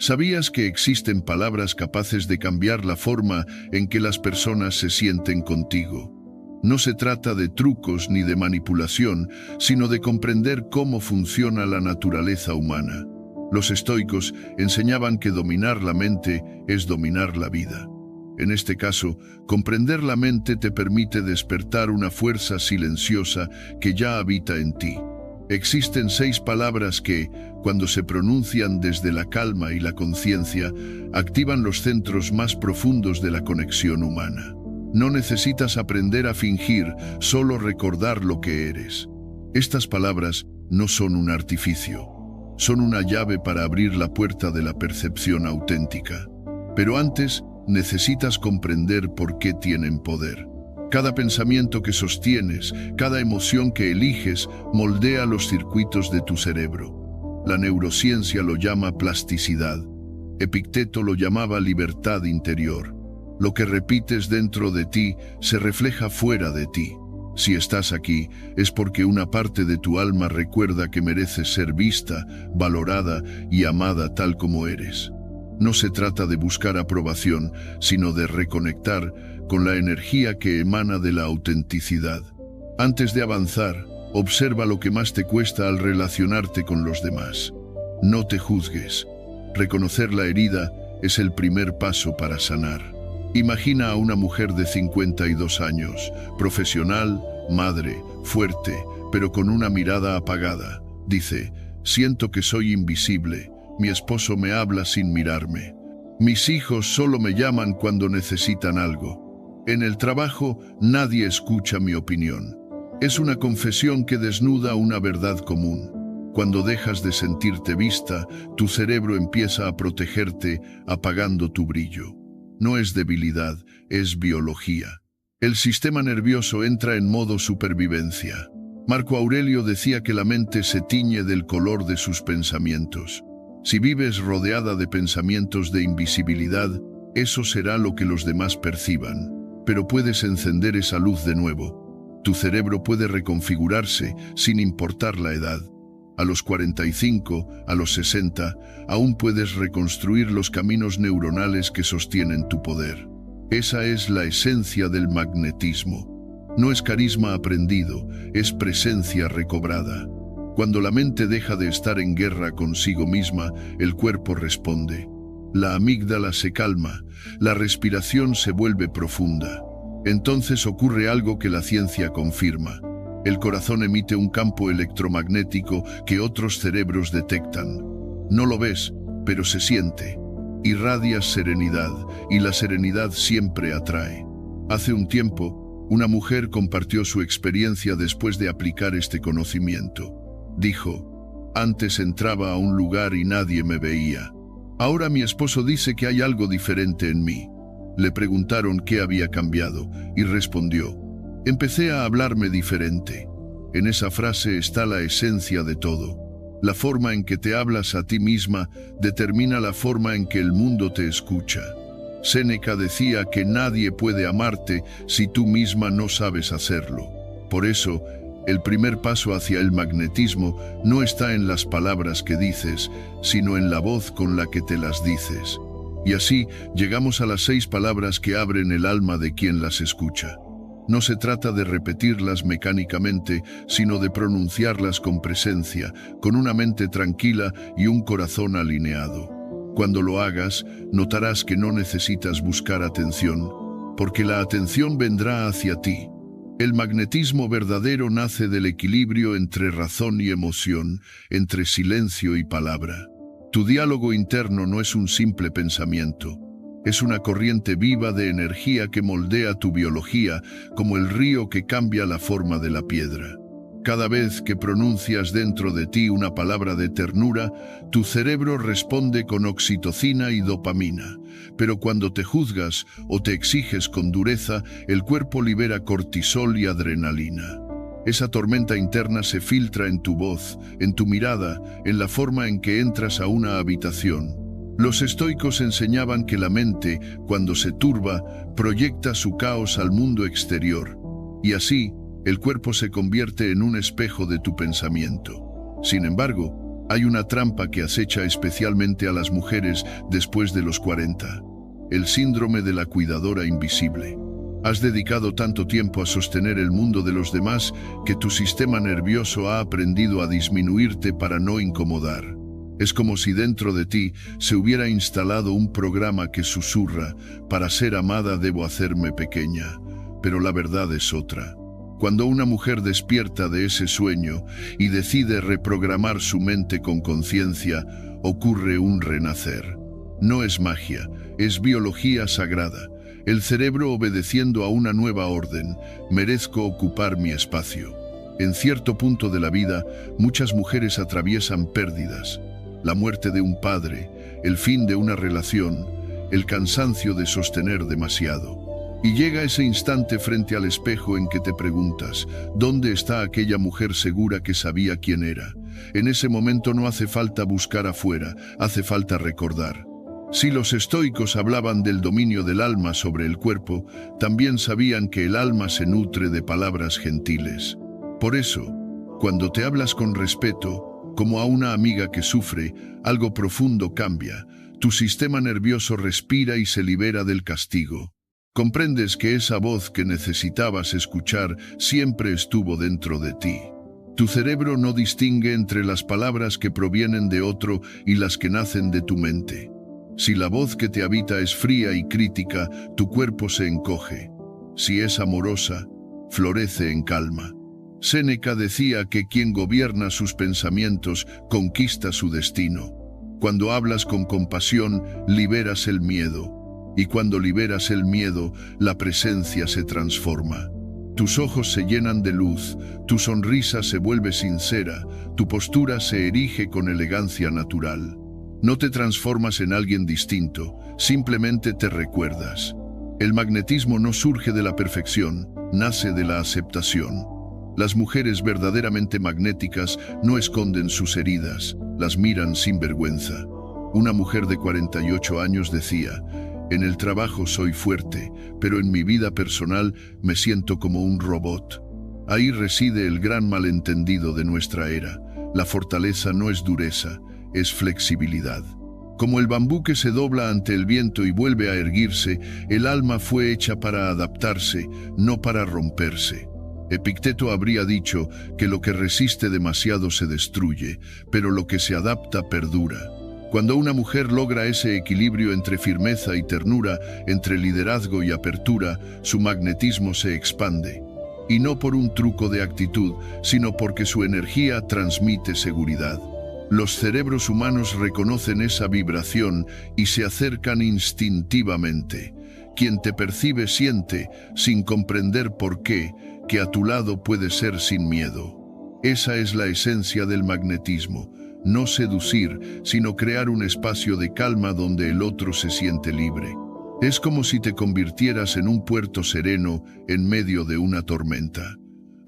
¿Sabías que existen palabras capaces de cambiar la forma en que las personas se sienten contigo? No se trata de trucos ni de manipulación, sino de comprender cómo funciona la naturaleza humana. Los estoicos enseñaban que dominar la mente es dominar la vida. En este caso, comprender la mente te permite despertar una fuerza silenciosa que ya habita en ti. Existen 6 palabras que, cuando se pronuncian desde la calma y la conciencia, activan los centros más profundos de la conexión humana. No necesitas aprender a fingir, solo recordar lo que eres. Estas palabras no son un artificio. Son una llave para abrir la puerta de la percepción auténtica. Pero antes, necesitas comprender por qué tienen poder. Cada pensamiento que sostienes, cada emoción que eliges, moldea los circuitos de tu cerebro. La neurociencia lo llama plasticidad. Epicteto lo llamaba libertad interior. Lo que repites dentro de ti se refleja fuera de ti. Si estás aquí, es porque una parte de tu alma recuerda que mereces ser vista, valorada y amada tal como eres. No se trata de buscar aprobación, sino de reconectar con la energía que emana de la autenticidad. Antes de avanzar, observa lo que más te cuesta al relacionarte con los demás. No te juzgues. Reconocer la herida es el primer paso para sanar. Imagina a una mujer de 52 años, profesional, madre, fuerte, pero con una mirada apagada. Dice: siento que soy invisible. Mi esposo me habla sin mirarme. Mis hijos solo me llaman cuando necesitan algo. En el trabajo, nadie escucha mi opinión. Es una confesión que desnuda una verdad común. Cuando dejas de sentirte vista, tu cerebro empieza a protegerte, apagando tu brillo. No es debilidad, es biología. El sistema nervioso entra en modo supervivencia. Marco Aurelio decía que la mente se tiñe del color de sus pensamientos. Si vives rodeada de pensamientos de invisibilidad, eso será lo que los demás perciban. Pero puedes encender esa luz de nuevo. Tu cerebro puede reconfigurarse sin importar la edad. A los 45, a los 60, aún puedes reconstruir los caminos neuronales que sostienen tu poder. Esa es la esencia del magnetismo. No es carisma aprendido, es presencia recobrada. Cuando la mente deja de estar en guerra consigo misma, el cuerpo responde. La amígdala se calma, la respiración se vuelve profunda. Entonces ocurre algo que la ciencia confirma. El corazón emite un campo electromagnético que otros cerebros detectan. No lo ves, pero se siente. Irradias serenidad, y la serenidad siempre atrae. Hace un tiempo, una mujer compartió su experiencia después de aplicar este conocimiento. Dijo: antes entraba a un lugar y nadie me veía. Ahora mi esposo dice que hay algo diferente en mí. Le preguntaron qué había cambiado y respondió: empecé a hablarme diferente. En esa frase está la esencia de todo. La forma en que te hablas a ti misma determina la forma en que el mundo te escucha. Séneca decía que nadie puede amarte si tú misma no sabes hacerlo. Por eso, el primer paso hacia el magnetismo no está en las palabras que dices, sino en la voz con la que te las dices. Y así llegamos a las 6 palabras que abren el alma de quien las escucha. No se trata de repetirlas mecánicamente, sino de pronunciarlas con presencia, con una mente tranquila y un corazón alineado. Cuando lo hagas, notarás que no necesitas buscar atención, porque la atención vendrá hacia ti. El magnetismo verdadero nace del equilibrio entre razón y emoción, entre silencio y palabra. Tu diálogo interno no es un simple pensamiento. Es una corriente viva de energía que moldea tu biología, como el río que cambia la forma de la piedra. Cada vez que pronuncias dentro de ti una palabra de ternura, tu cerebro responde con oxitocina y dopamina. Pero cuando te juzgas o te exiges con dureza, el cuerpo libera cortisol y adrenalina. Esa tormenta interna se filtra en tu voz, en tu mirada, en la forma en que entras a una habitación. Los estoicos enseñaban que la mente, cuando se turba, proyecta su caos al mundo exterior. Y así, el cuerpo se convierte en un espejo de tu pensamiento. Sin embargo, Hay una trampa que acecha especialmente a las mujeres después de los 40. El síndrome de la cuidadora invisible. Has dedicado tanto tiempo a sostener el mundo de los demás que tu sistema nervioso ha aprendido a disminuirte para no incomodar. Es como si dentro de ti se hubiera instalado un programa que susurra: para ser amada debo hacerme pequeña. Pero la verdad es otra. Cuando una mujer despierta de ese sueño y decide reprogramar su mente con conciencia, ocurre un renacer. No es magia, es biología sagrada. El cerebro obedeciendo a una nueva orden: merezco ocupar mi espacio. En cierto punto de la vida, muchas mujeres atraviesan pérdidas. La muerte de un padre, el fin de una relación, el cansancio de sostener demasiado. Y llega ese instante frente al espejo en que te preguntas: ¿dónde está aquella mujer segura que sabía quién era? En ese momento no hace falta buscar afuera, hace falta recordar. Si los estoicos hablaban del dominio del alma sobre el cuerpo, también sabían que el alma se nutre de palabras gentiles. Por eso, cuando te hablas con respeto, como a una amiga que sufre, algo profundo cambia. Tu sistema nervioso respira y se libera del castigo. Comprendes que esa voz que necesitabas escuchar siempre estuvo dentro de ti. Tu cerebro no distingue entre las palabras que provienen de otro y las que nacen de tu mente. Si la voz que te habita es fría y crítica, tu cuerpo se encoge. Si es amorosa, florece en calma. Séneca decía que quien gobierna sus pensamientos conquista su destino. Cuando hablas con compasión, liberas el miedo. Y cuando liberas el miedo, la presencia se transforma. Tus ojos se llenan de luz, tu sonrisa se vuelve sincera, tu postura se erige con elegancia natural. No te transformas en alguien distinto, simplemente te recuerdas. El magnetismo no surge de la perfección, nace de la aceptación. Las mujeres verdaderamente magnéticas no esconden sus heridas, las miran sin vergüenza. Una mujer de 48 años decía: en el trabajo soy fuerte, pero en mi vida personal me siento como un robot. Ahí reside el gran malentendido de nuestra era. La fortaleza no es dureza, es flexibilidad. Como el bambú que se dobla ante el viento y vuelve a erguirse, el alma fue hecha para adaptarse, no para romperse. Epicteto habría dicho que lo que resiste demasiado se destruye, pero lo que se adapta perdura. Cuando una mujer logra ese equilibrio entre firmeza y ternura, entre liderazgo y apertura, su magnetismo se expande. Y no por un truco de actitud, sino porque su energía transmite seguridad. Los cerebros humanos reconocen esa vibración y se acercan instintivamente. Quien te percibe siente, sin comprender por qué, que a tu lado puede ser sin miedo. Esa es la esencia del magnetismo. No seducir, sino crear un espacio de calma donde el otro se siente libre. Es como si te convirtieras en un puerto sereno en medio de una tormenta.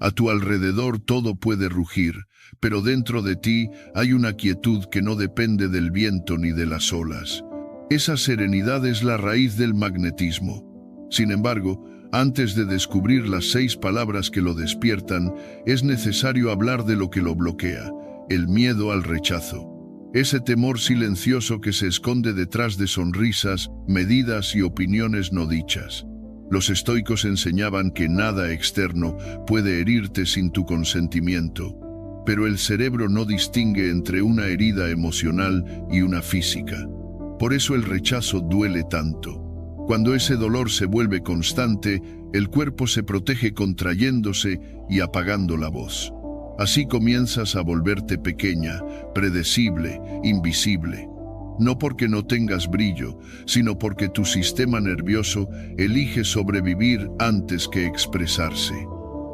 A tu alrededor todo puede rugir, pero dentro de ti hay una quietud que no depende del viento ni de las olas. Esa serenidad es la raíz del magnetismo. Sin embargo, antes de descubrir las 6 palabras que lo despiertan, es necesario hablar de lo que lo bloquea: el miedo al rechazo. Ese temor silencioso que se esconde detrás de sonrisas, medidas y opiniones no dichas. Los estoicos enseñaban que nada externo puede herirte sin tu consentimiento, pero el cerebro no distingue entre una herida emocional y una física. Por eso el rechazo duele tanto. Cuando ese dolor se vuelve constante, el cuerpo se protege contrayéndose y apagando la voz. Así comienzas a volverte pequeña, predecible, invisible. No porque no tengas brillo, sino porque tu sistema nervioso elige sobrevivir antes que expresarse.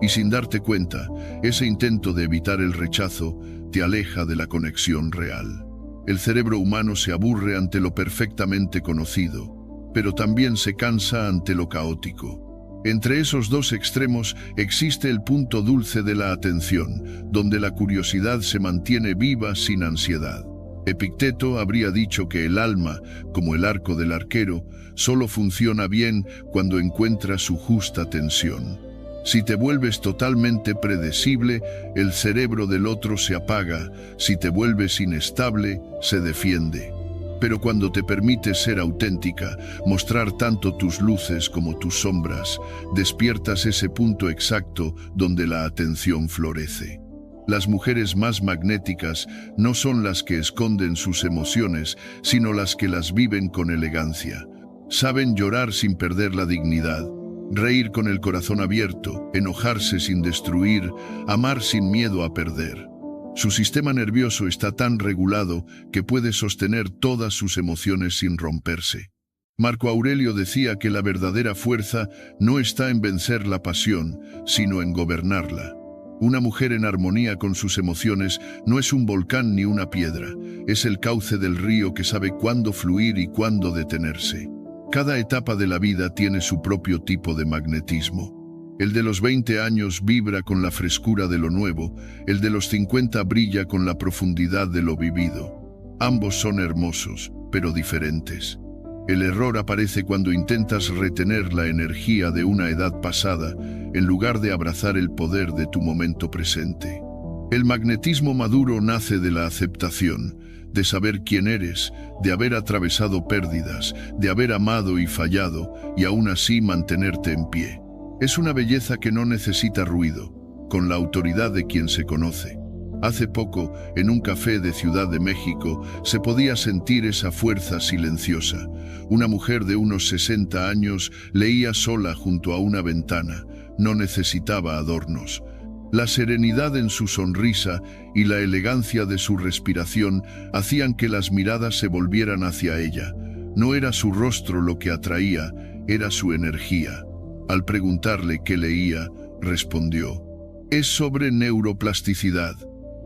Y sin darte cuenta, ese intento de evitar el rechazo te aleja de la conexión real. El cerebro humano se aburre ante lo perfectamente conocido, pero también se cansa ante lo caótico. Entre esos dos extremos existe el punto dulce de la atención, donde la curiosidad se mantiene viva sin ansiedad. Epicteto habría dicho que el alma, como el arco del arquero, solo funciona bien cuando encuentra su justa tensión. Si te vuelves totalmente predecible, el cerebro del otro se apaga. Si te vuelves inestable, se defiende. Pero cuando te permites ser auténtica, mostrar tanto tus luces como tus sombras, despiertas ese punto exacto donde la atención florece. Las mujeres más magnéticas no son las que esconden sus emociones, sino las que las viven con elegancia. Saben llorar sin perder la dignidad, reír con el corazón abierto, enojarse sin destruir, amar sin miedo a perder. Su sistema nervioso está tan regulado que puede sostener todas sus emociones sin romperse. Marco Aurelio decía que la verdadera fuerza no está en vencer la pasión, sino en gobernarla. Una mujer en armonía con sus emociones no es un volcán ni una piedra, es el cauce del río que sabe cuándo fluir y cuándo detenerse. Cada etapa de la vida tiene su propio tipo de magnetismo. El de los 20 años vibra con la frescura de lo nuevo, el de los 50 brilla con la profundidad de lo vivido. Ambos son hermosos, pero diferentes. El error aparece cuando intentas retener la energía de una edad pasada, en lugar de abrazar el poder de tu momento presente. El magnetismo maduro nace de la aceptación, de saber quién eres, de haber atravesado pérdidas, de haber amado y fallado, y aún así mantenerte en pie. Es una belleza que no necesita ruido, con la autoridad de quien se conoce. Hace poco, en un café de Ciudad de México, se podía sentir esa fuerza silenciosa. Una mujer de unos 60 años leía sola junto a una ventana. No necesitaba adornos. La serenidad en su sonrisa y la elegancia de su respiración hacían que las miradas se volvieran hacia ella. No era su rostro lo que atraía, era su energía. Al preguntarle qué leía, respondió: es sobre neuroplasticidad.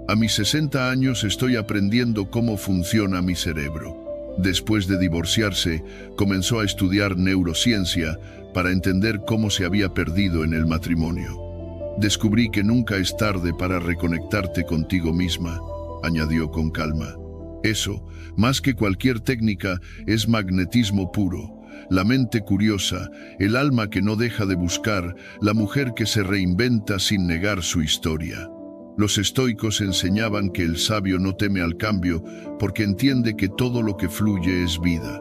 A mis 60 años estoy aprendiendo cómo funciona mi cerebro. Después de divorciarse, comenzó a estudiar neurociencia para entender cómo se había perdido en el matrimonio. Descubrí que nunca es tarde para reconectarte contigo misma, añadió con calma. Eso, más que cualquier técnica, es magnetismo puro. La mente curiosa, el alma que no deja de buscar, la mujer que se reinventa sin negar su historia. Los estoicos enseñaban que el sabio no teme al cambio porque entiende que todo lo que fluye es vida.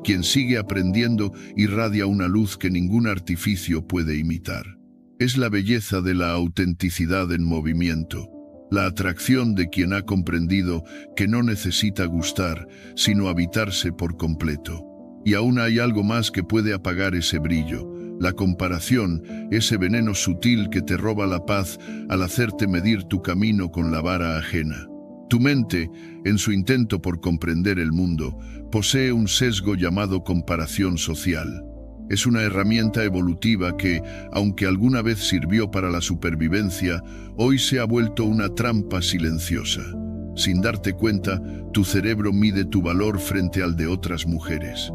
Quien sigue aprendiendo irradia una luz que ningún artificio puede imitar. Es la belleza de la autenticidad en movimiento, la atracción de quien ha comprendido que no necesita gustar, sino habitarse por completo. Y aún hay algo más que puede apagar ese brillo, la comparación, ese veneno sutil que te roba la paz al hacerte medir tu camino con la vara ajena. Tu mente, en su intento por comprender el mundo, posee un sesgo llamado comparación social. Es una herramienta evolutiva que, aunque alguna vez sirvió para la supervivencia, hoy se ha vuelto una trampa silenciosa. Sin darte cuenta, tu cerebro mide tu valor frente al de otras mujeres.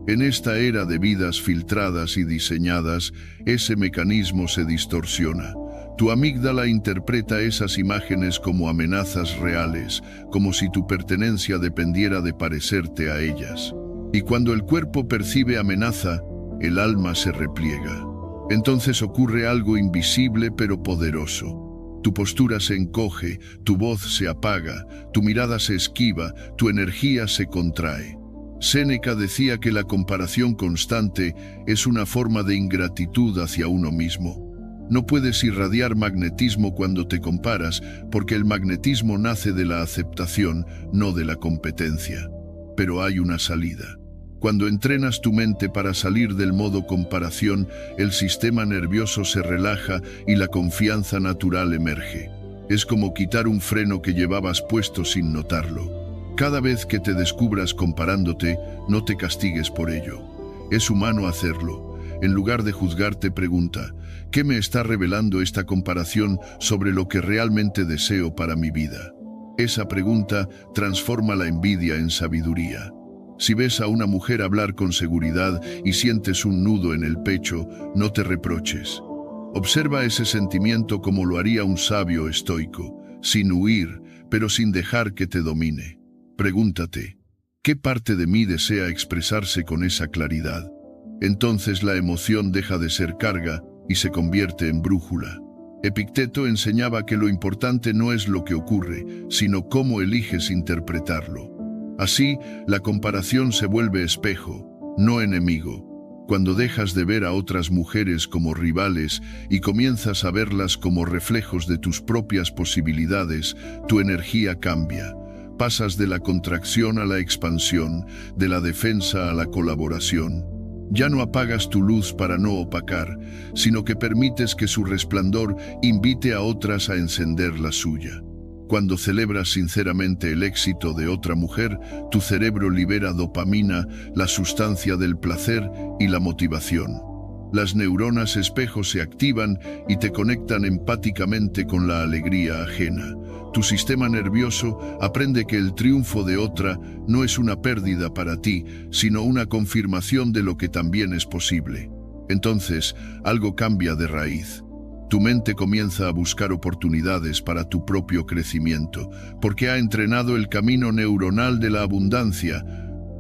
En esta era de vidas filtradas y diseñadas, ese mecanismo se distorsiona. Tu amígdala interpreta esas imágenes como amenazas reales, como si tu pertenencia dependiera de parecerte a ellas. Y cuando el cuerpo percibe amenaza, el alma se repliega. Entonces ocurre algo invisible pero poderoso. Tu postura se encoge, tu voz se apaga, tu mirada se esquiva, tu energía se contrae. Séneca decía que la comparación constante es una forma de ingratitud hacia uno mismo. No puedes irradiar magnetismo cuando te comparas, porque el magnetismo nace de la aceptación, no de la competencia. Pero hay una salida. Cuando entrenas tu mente para salir del modo comparación, el sistema nervioso se relaja y la confianza natural emerge. Es como quitar un freno que llevabas puesto sin notarlo. Cada vez que te descubras comparándote, no te castigues por ello. Es humano hacerlo. En lugar de juzgarte, pregunta: ¿qué me está revelando esta comparación sobre lo que realmente deseo para mi vida? Esa pregunta transforma la envidia en sabiduría. Si ves a una mujer hablar con seguridad y sientes un nudo en el pecho, no te reproches. Observa ese sentimiento como lo haría un sabio estoico, sin huir, pero sin dejar que te domine. Pregúntate: ¿qué parte de mí desea expresarse con esa claridad? Entonces la emoción deja de ser carga y se convierte en brújula. Epicteto enseñaba que lo importante no es lo que ocurre, sino cómo eliges interpretarlo. Así, la comparación se vuelve espejo, no enemigo. Cuando dejas de ver a otras mujeres como rivales y comienzas a verlas como reflejos de tus propias posibilidades, tu energía cambia. Pasas de la contracción a la expansión, de la defensa a la colaboración. Ya no apagas tu luz para no opacar, sino que permites que su resplandor invite a otras a encender la suya. Cuando celebras sinceramente el éxito de otra mujer, tu cerebro libera dopamina, la sustancia del placer y la motivación. Las neuronas espejo se activan y te conectan empáticamente con la alegría ajena. Tu sistema nervioso aprende que el triunfo de otra no es una pérdida para ti, sino una confirmación de lo que también es posible. Entonces, algo cambia de raíz. Tu mente comienza a buscar oportunidades para tu propio crecimiento, porque ha entrenado el camino neuronal de la abundancia.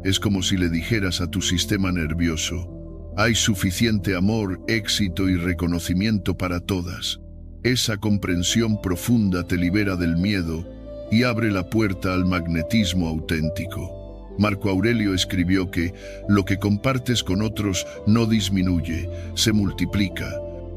Es como si le dijeras a tu sistema nervioso: hay suficiente amor, éxito y reconocimiento para todas. Esa comprensión profunda te libera del miedo y abre la puerta al magnetismo auténtico. Marco Aurelio escribió que lo que compartes con otros no disminuye, se multiplica.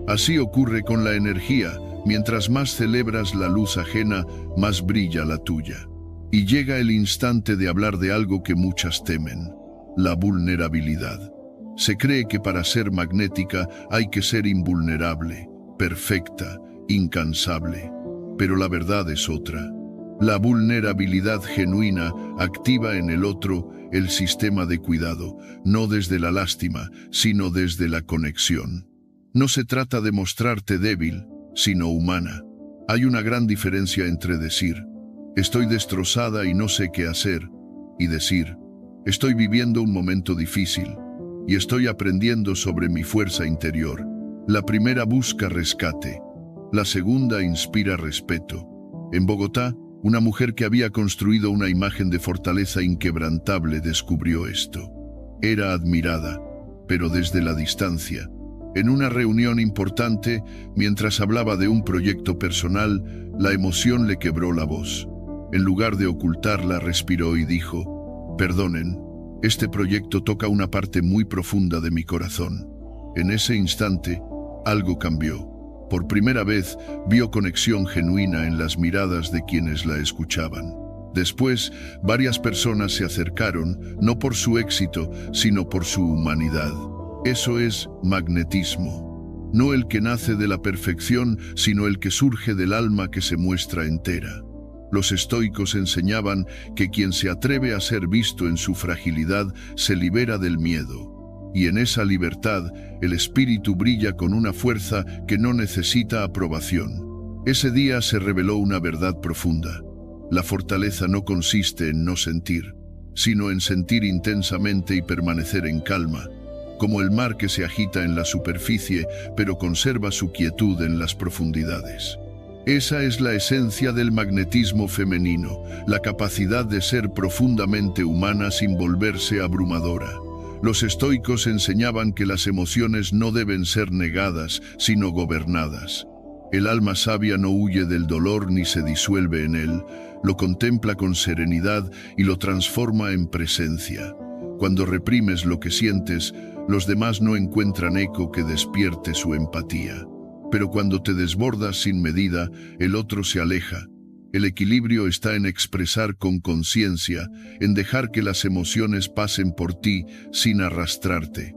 Así ocurre con la energía. Mientras más celebras la luz ajena, más brilla la tuya. Y llega el instante de hablar de algo que muchas temen: la vulnerabilidad. Se cree que para ser magnética hay que ser invulnerable, perfecta, incansable. Pero la verdad es otra. La vulnerabilidad genuina activa en el otro el sistema de cuidado, no desde la lástima, sino desde la conexión. No se trata de mostrarte débil, sino humana. Hay una gran diferencia entre decir: estoy destrozada y no sé qué hacer, y decir: estoy viviendo un momento difícil y estoy aprendiendo sobre mi fuerza interior. La primera busca rescate, la segunda inspira respeto. En Bogotá, una mujer que había construido una imagen de fortaleza inquebrantable descubrió esto. Era admirada, pero desde la distancia. En una reunión importante, mientras hablaba de un proyecto personal, la emoción le quebró la voz. En lugar de ocultarla, respiró y dijo: perdonen, este proyecto toca una parte muy profunda de mi corazón. En ese instante, algo cambió. Por primera vez, vio conexión genuina en las miradas de quienes la escuchaban. Después, varias personas se acercaron, no por su éxito, sino por su humanidad. Eso es magnetismo. No el que nace de la perfección, sino el que surge del alma que se muestra entera. Los estoicos enseñaban que quien se atreve a ser visto en su fragilidad se libera del miedo. Y en esa libertad, el espíritu brilla con una fuerza que no necesita aprobación. Ese día se reveló una verdad profunda. La fortaleza no consiste en no sentir, sino en sentir intensamente y permanecer en calma, como el mar que se agita en la superficie, pero conserva su quietud en las profundidades. Esa es la esencia del magnetismo femenino, la capacidad de ser profundamente humana sin volverse abrumadora. Los estoicos enseñaban que las emociones no deben ser negadas, sino gobernadas. El alma sabia no huye del dolor ni se disuelve en él, lo contempla con serenidad y lo transforma en presencia. Cuando reprimes lo que sientes, los demás no encuentran eco que despierte su empatía. Pero cuando te desbordas sin medida, el otro se aleja. El equilibrio está en expresar con conciencia, en dejar que las emociones pasen por ti sin arrastrarte.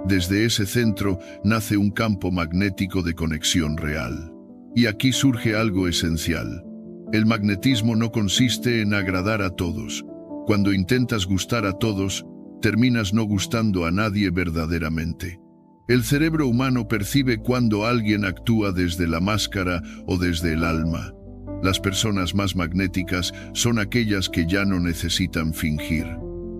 Desde ese centro nace un campo magnético de conexión real. Y aquí surge algo esencial. El magnetismo no consiste en agradar a todos. Cuando intentas gustar a todos, terminas no gustando a nadie verdaderamente. El cerebro humano percibe cuando alguien actúa desde la máscara o desde el alma. Las personas más magnéticas son aquellas que ya no necesitan fingir.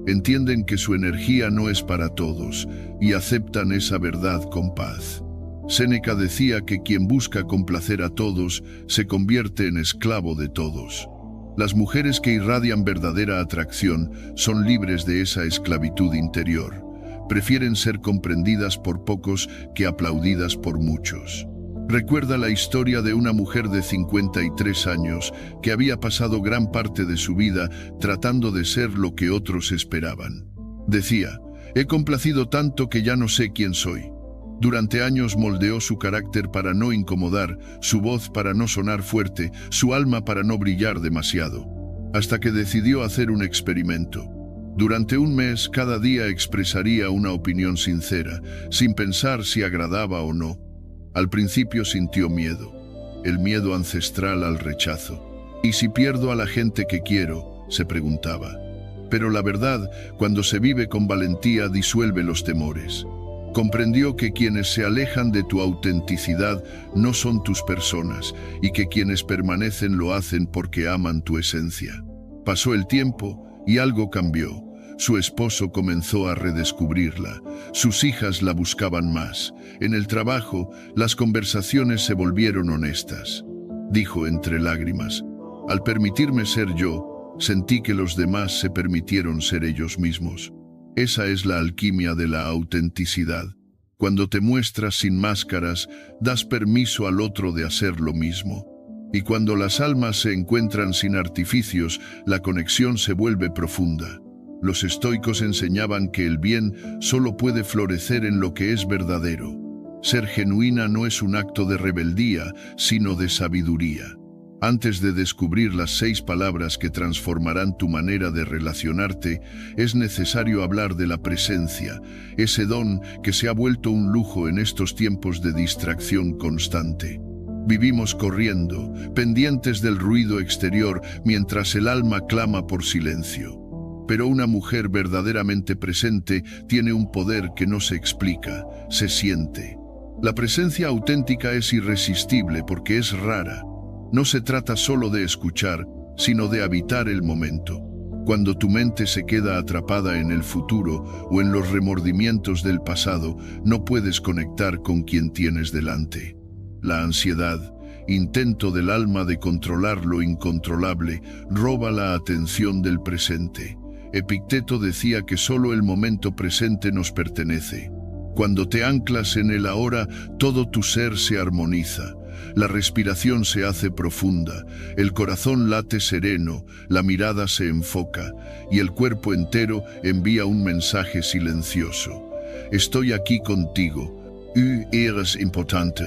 Entienden que su energía no es para todos y aceptan esa verdad con paz. Séneca decía que quien busca complacer a todos se convierte en esclavo de todos. Las mujeres que irradian verdadera atracción son libres de esa esclavitud interior. prefieren ser comprendidas por pocos que aplaudidas por muchos. Recuerda la historia de una mujer de 53 años que había pasado gran parte de su vida tratando de ser lo que otros esperaban. Decía: «He complacido tanto que ya no sé quién soy». Durante años moldeó su carácter para no incomodar, su voz para no sonar fuerte, su alma para no brillar demasiado, hasta que decidió hacer un experimento. Durante un mes, cada día expresaría una opinión sincera, sin pensar si agradaba o no. Al principio sintió miedo, el miedo ancestral al rechazo. ¿Y si pierdo a la gente que quiero?, se preguntaba. Pero la verdad, cuando se vive con valentía, disuelve los temores. Comprendió que quienes se alejan de tu autenticidad no son tus personas y que quienes permanecen lo hacen porque aman tu esencia. Pasó el tiempo y algo cambió. Su esposo comenzó a redescubrirla. Sus hijas la buscaban más. En el trabajo, las conversaciones se volvieron honestas. Dijo entre lágrimas: «Al permitirme ser yo, sentí que los demás se permitieron ser ellos mismos». Esa es la alquimia de la autenticidad. Cuando te muestras sin máscaras, das permiso al otro de hacer lo mismo. Y cuando las almas se encuentran sin artificios, la conexión se vuelve profunda. Los estoicos enseñaban que el bien solo puede florecer en lo que es verdadero. Ser genuina no es un acto de rebeldía, sino de sabiduría. Antes de descubrir las 6 palabras que transformarán tu manera de relacionarte, es necesario hablar de la presencia, ese don que se ha vuelto un lujo en estos tiempos de distracción constante. Vivimos corriendo, pendientes del ruido exterior, mientras el alma clama por silencio. Pero una mujer verdaderamente presente tiene un poder que no se explica, se siente. La presencia auténtica es irresistible porque es rara. No se trata solo de escuchar, sino de habitar el momento. Cuando tu mente se queda atrapada en el futuro o en los remordimientos del pasado, no puedes conectar con quien tienes delante. La ansiedad, intento del alma de controlar lo incontrolable, roba la atención del presente. Epicteto decía que solo el momento presente nos pertenece. Cuando te anclas en el ahora, todo tu ser se armoniza. La respiración se hace profunda, el corazón late sereno, la mirada se enfoca y el cuerpo entero envía un mensaje silencioso. Estoy aquí contigo, eres importante.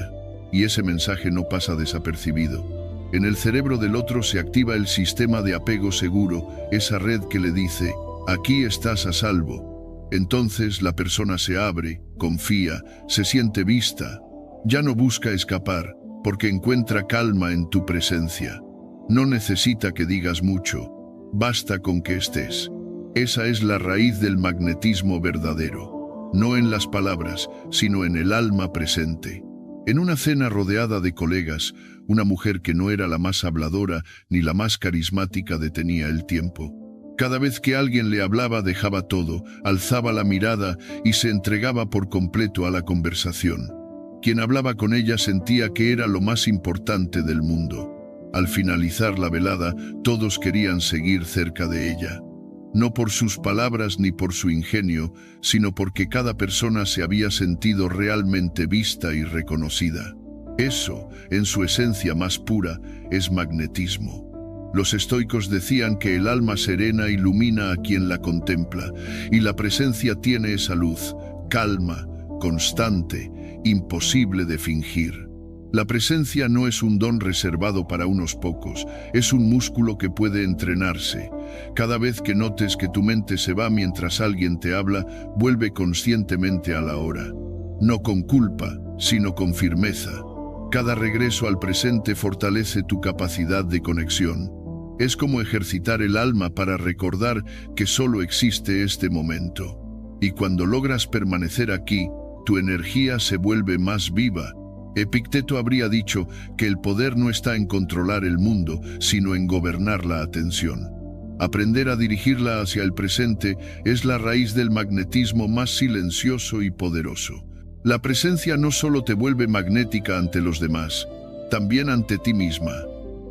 Y ese mensaje no pasa desapercibido. En el cerebro del otro se activa el sistema de apego seguro, esa red que le dice: aquí estás a salvo. Entonces la persona se abre, confía, se siente vista. Ya no busca escapar, porque encuentra calma en tu presencia. No necesita que digas mucho, basta con que estés. Esa es la raíz del magnetismo verdadero, no en las palabras, sino en el alma presente. En una cena rodeada de colegas, una mujer que no era la más habladora ni la más carismática detenía el tiempo. Cada vez que alguien le hablaba dejaba todo, alzaba la mirada y se entregaba por completo a la conversación. Quien hablaba con ella sentía que era lo más importante del mundo. Al finalizar la velada, todos querían seguir cerca de ella. No por sus palabras ni por su ingenio, sino porque cada persona se había sentido realmente vista y reconocida. Eso, en su esencia más pura, es magnetismo. Los estoicos decían que el alma serena ilumina a quien la contempla, y la presencia tiene esa luz, calma, constante, imposible de fingir. La presencia no es un don reservado para unos pocos, es un músculo que puede entrenarse. Cada vez que notes que tu mente se va mientras alguien te habla, vuelve conscientemente a la hora. No con culpa, sino con firmeza. Cada regreso al presente fortalece tu capacidad de conexión. Es como ejercitar el alma para recordar que solo existe este momento. Y cuando logras permanecer aquí, tu energía se vuelve más viva. Epicteto habría dicho que el poder no está en controlar el mundo, sino en gobernar la atención. Aprender a dirigirla hacia el presente es la raíz del magnetismo más silencioso y poderoso. La presencia no solo te vuelve magnética ante los demás, también ante ti misma.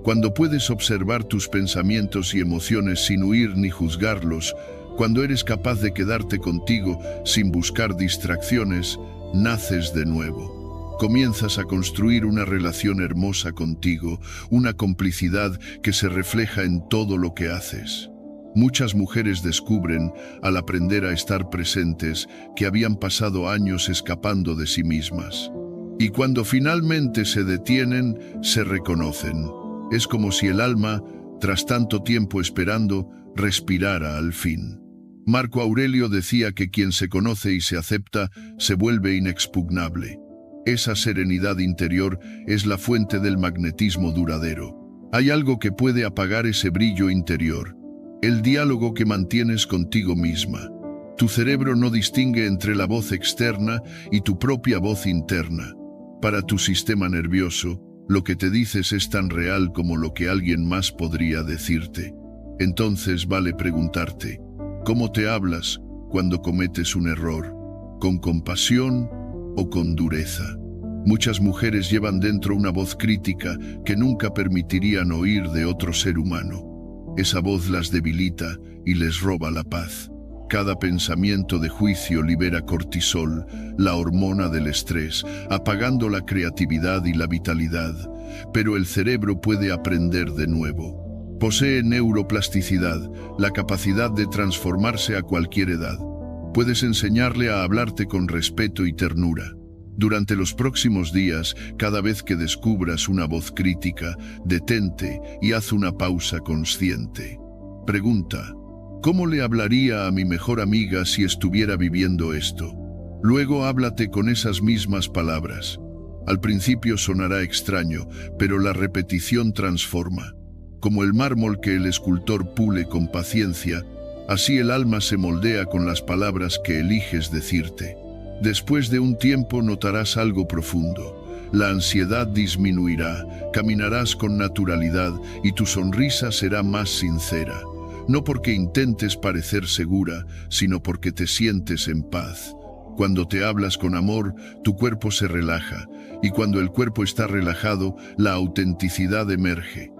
Cuando puedes observar tus pensamientos y emociones sin huir ni juzgarlos, Cuando eres capaz de quedarte contigo sin buscar distracciones, naces de nuevo. Comienzas a construir una relación hermosa contigo, una complicidad que se refleja en todo lo que haces. Muchas mujeres descubren, al aprender a estar presentes, que habían pasado años escapando de sí mismas. Y cuando finalmente se detienen, se reconocen. Es como si el alma, tras tanto tiempo esperando, respirara al fin. Marco Aurelio decía que quien se conoce y se acepta se vuelve inexpugnable. Esa serenidad interior es la fuente del magnetismo duradero. Hay algo que puede apagar ese brillo interior: el diálogo que mantienes contigo misma. Tu cerebro no distingue entre la voz externa y tu propia voz interna. Para tu sistema nervioso, lo que te dices es tan real como lo que alguien más podría decirte. Entonces vale preguntarte: ¿cómo te hablas cuando cometes un error? ¿Con compasión o con dureza? Muchas mujeres llevan dentro una voz crítica que nunca permitirían oír de otro ser humano. Esa voz las debilita y les roba la paz. Cada pensamiento de juicio libera cortisol, la hormona del estrés, apagando la creatividad y la vitalidad. Pero el cerebro puede aprender de nuevo. Posee neuroplasticidad, la capacidad de transformarse a cualquier edad. Puedes enseñarle a hablarte con respeto y ternura. Durante los próximos días, cada vez que descubras una voz crítica, detente y haz una pausa consciente. Pregunta: ¿cómo le hablaría a mi mejor amiga si estuviera viviendo esto? Luego háblate con esas mismas palabras. Al principio sonará extraño, pero la repetición transforma. Como el mármol que el escultor pule con paciencia, así el alma se moldea con las palabras que eliges decirte. Después de un tiempo notarás algo profundo. La ansiedad disminuirá, caminarás con naturalidad y tu sonrisa será más sincera. No porque intentes parecer segura, sino porque te sientes en paz. Cuando te hablas con amor, tu cuerpo se relaja, y cuando el cuerpo está relajado, la autenticidad emerge.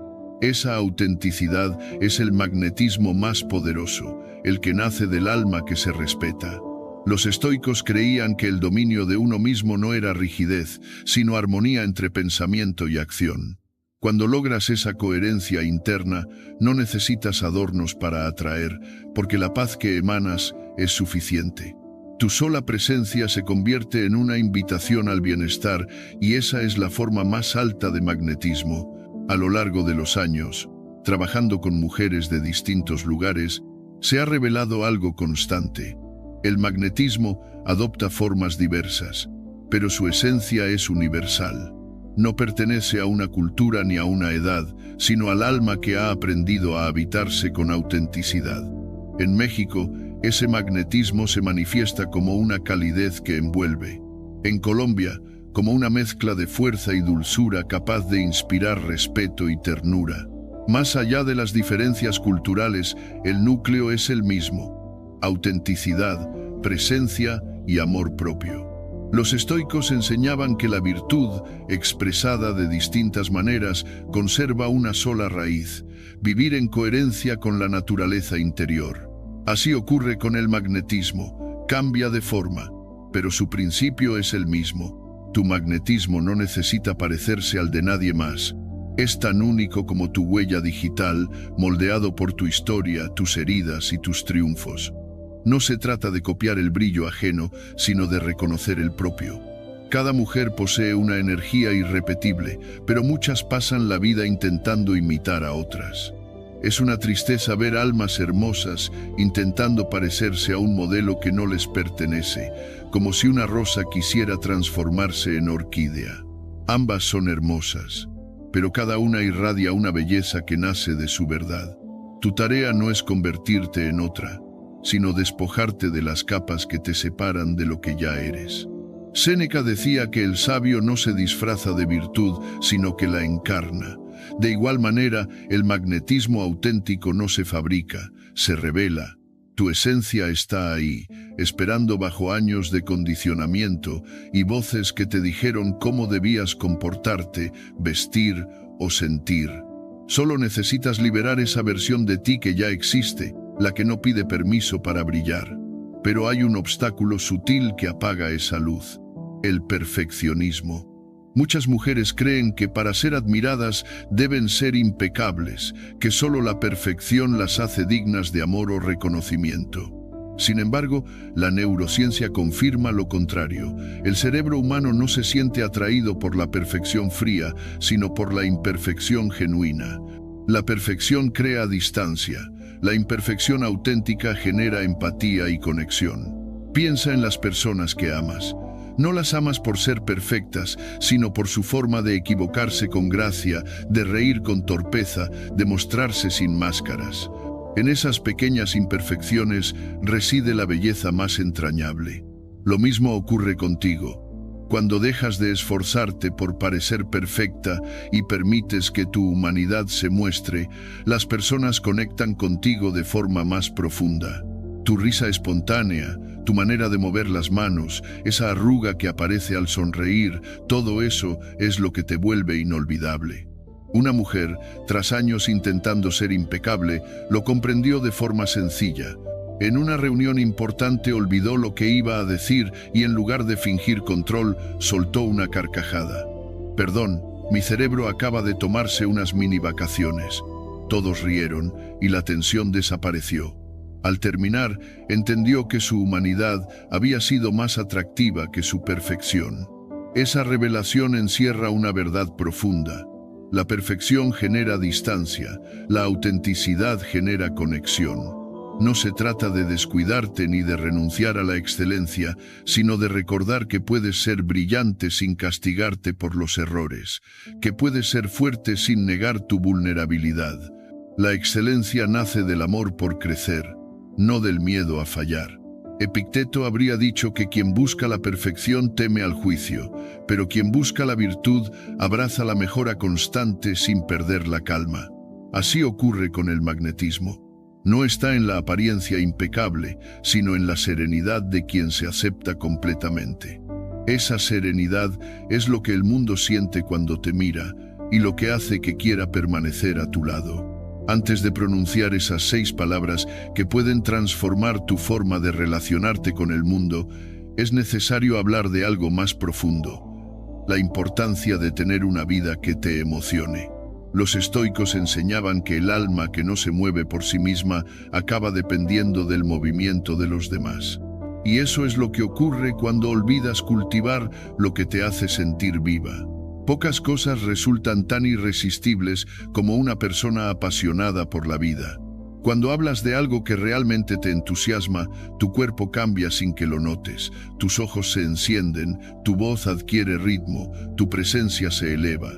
Esa autenticidad es el magnetismo más poderoso, el que nace del alma que se respeta. Los estoicos creían que el dominio de uno mismo no era rigidez, sino armonía entre pensamiento y acción. Cuando logras esa coherencia interna, no necesitas adornos para atraer, porque la paz que emanas es suficiente. Tu sola presencia se convierte en una invitación al bienestar, y esa es la forma más alta de magnetismo. A lo largo de los años, trabajando con mujeres de distintos lugares, se ha revelado algo constante. El magnetismo adopta formas diversas, pero su esencia es universal. No pertenece a una cultura ni a una edad, sino al alma que ha aprendido a habitarse con autenticidad. En México, ese magnetismo se manifiesta como una calidez que envuelve. En Colombia, como una mezcla de fuerza y dulzura capaz de inspirar respeto y ternura. Más allá de las diferencias culturales, el núcleo es el mismo: autenticidad, presencia y amor propio. Los estoicos enseñaban que la virtud, expresada de distintas maneras, conserva una sola raíz: vivir en coherencia con la naturaleza interior. Así ocurre con el magnetismo: cambia de forma, pero su principio es el mismo. Tu magnetismo no necesita parecerse al de nadie más. Es tan único como tu huella digital, moldeado por tu historia, tus heridas y tus triunfos. No se trata de copiar el brillo ajeno, sino de reconocer el propio. Cada mujer posee una energía irrepetible, pero muchas pasan la vida intentando imitar a otras. Es una tristeza ver almas hermosas intentando parecerse a un modelo que no les pertenece, como si una rosa quisiera transformarse en orquídea. Ambas son hermosas, pero cada una irradia una belleza que nace de su verdad. Tu tarea no es convertirte en otra, sino despojarte de las capas que te separan de lo que ya eres. Séneca decía que el sabio no se disfraza de virtud, sino que la encarna. De igual manera, el magnetismo auténtico no se fabrica, se revela. Tu esencia está ahí, esperando bajo años de condicionamiento y voces que te dijeron cómo debías comportarte, vestir o sentir. Solo necesitas liberar esa versión de ti que ya existe, la que no pide permiso para brillar. Pero hay un obstáculo sutil que apaga esa luz: el perfeccionismo. Muchas mujeres creen que para ser admiradas deben ser impecables, que solo la perfección las hace dignas de amor o reconocimiento. Sin embargo, la neurociencia confirma lo contrario. El cerebro humano no se siente atraído por la perfección fría, sino por la imperfección genuina. La perfección crea distancia. La imperfección auténtica genera empatía y conexión. Piensa en las personas que amas. No las amas por ser perfectas, sino por su forma de equivocarse con gracia, de reír con torpeza, de mostrarse sin máscaras. En esas pequeñas imperfecciones reside la belleza más entrañable. Lo mismo ocurre contigo. Cuando dejas de esforzarte por parecer perfecta y permites que tu humanidad se muestre, las personas conectan contigo de forma más profunda. Tu risa espontánea, tu manera de mover las manos, esa arruga que aparece al sonreír, todo eso es lo que te vuelve inolvidable. Una mujer, tras años intentando ser impecable, lo comprendió de forma sencilla. En una reunión importante olvidó lo que iba a decir y en lugar de fingir control, soltó una carcajada. «Perdón, mi cerebro acaba de tomarse unas mini vacaciones». Todos rieron y la tensión desapareció. Al terminar, entendió que su humanidad había sido más atractiva que su perfección. Esa revelación encierra una verdad profunda. La perfección genera distancia, la autenticidad genera conexión. No se trata de descuidarte ni de renunciar a la excelencia, sino de recordar que puedes ser brillante sin castigarte por los errores, que puedes ser fuerte sin negar tu vulnerabilidad. La excelencia nace del amor por crecer, no del miedo a fallar. Epicteto habría dicho que quien busca la perfección teme al juicio, pero quien busca la virtud abraza la mejora constante sin perder la calma. Así ocurre con el magnetismo. No está en la apariencia impecable, sino en la serenidad de quien se acepta completamente. Esa serenidad es lo que el mundo siente cuando te mira y lo que hace que quiera permanecer a tu lado. Antes de pronunciar esas 6 palabras que pueden transformar tu forma de relacionarte con el mundo, es necesario hablar de algo más profundo: la importancia de tener una vida que te emocione. Los estoicos enseñaban que el alma que no se mueve por sí misma acaba dependiendo del movimiento de los demás. Y eso es lo que ocurre cuando olvidas cultivar lo que te hace sentir viva. Pocas cosas resultan tan irresistibles como una persona apasionada por la vida. Cuando hablas de algo que realmente te entusiasma, tu cuerpo cambia sin que lo notes, tus ojos se encienden, tu voz adquiere ritmo, tu presencia se eleva.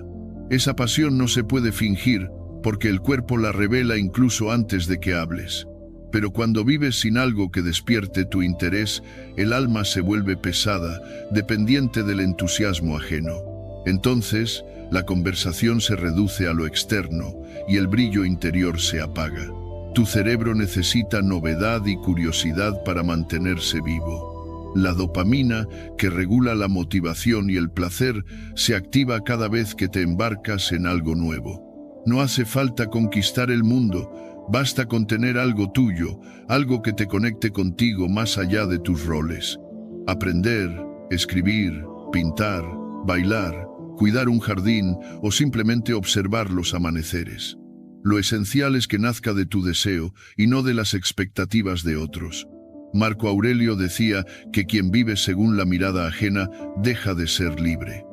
Esa pasión no se puede fingir, porque el cuerpo la revela incluso antes de que hables. Pero cuando vives sin algo que despierte tu interés, el alma se vuelve pesada, dependiente del entusiasmo ajeno. Entonces, la conversación se reduce a lo externo y el brillo interior se apaga. Tu cerebro necesita novedad y curiosidad para mantenerse vivo. La dopamina, que regula la motivación y el placer, se activa cada vez que te embarcas en algo nuevo. No hace falta conquistar el mundo, basta con tener algo tuyo, algo que te conecte contigo más allá de tus roles. Aprender, escribir, pintar, bailar, cuidar un jardín o simplemente observar los amaneceres. Lo esencial es que nazca de tu deseo y no de las expectativas de otros. Marco Aurelio decía que quien vive según la mirada ajena deja de ser libre.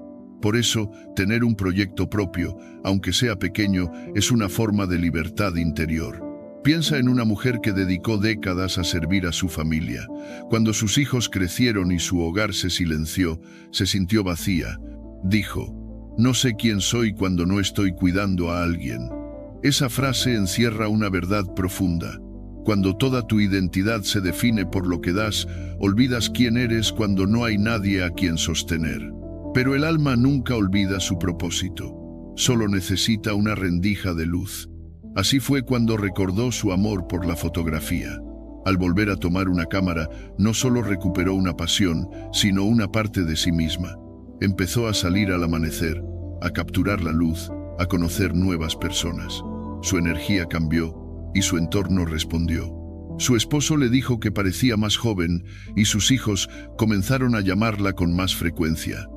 Por eso, tener un proyecto propio, aunque sea pequeño, es una forma de libertad interior. Piensa en una mujer que dedicó décadas a servir a su familia. Cuando sus hijos crecieron y su hogar se silenció, se sintió vacía. Dijo: «No sé quién soy cuando no estoy cuidando a alguien». Esa frase encierra una verdad profunda. Cuando toda tu identidad se define por lo que das, olvidas quién eres cuando no hay nadie a quien sostener. Pero el alma nunca olvida su propósito. Solo necesita una rendija de luz. Así fue cuando recordó su amor por la fotografía. Al volver a tomar una cámara, no solo recuperó una pasión, sino una parte de sí misma. Empezó a salir al amanecer, a capturar la luz, a conocer nuevas personas. Su energía cambió y su entorno respondió. Su esposo le dijo que parecía más joven y sus hijos comenzaron a llamarla con más frecuencia.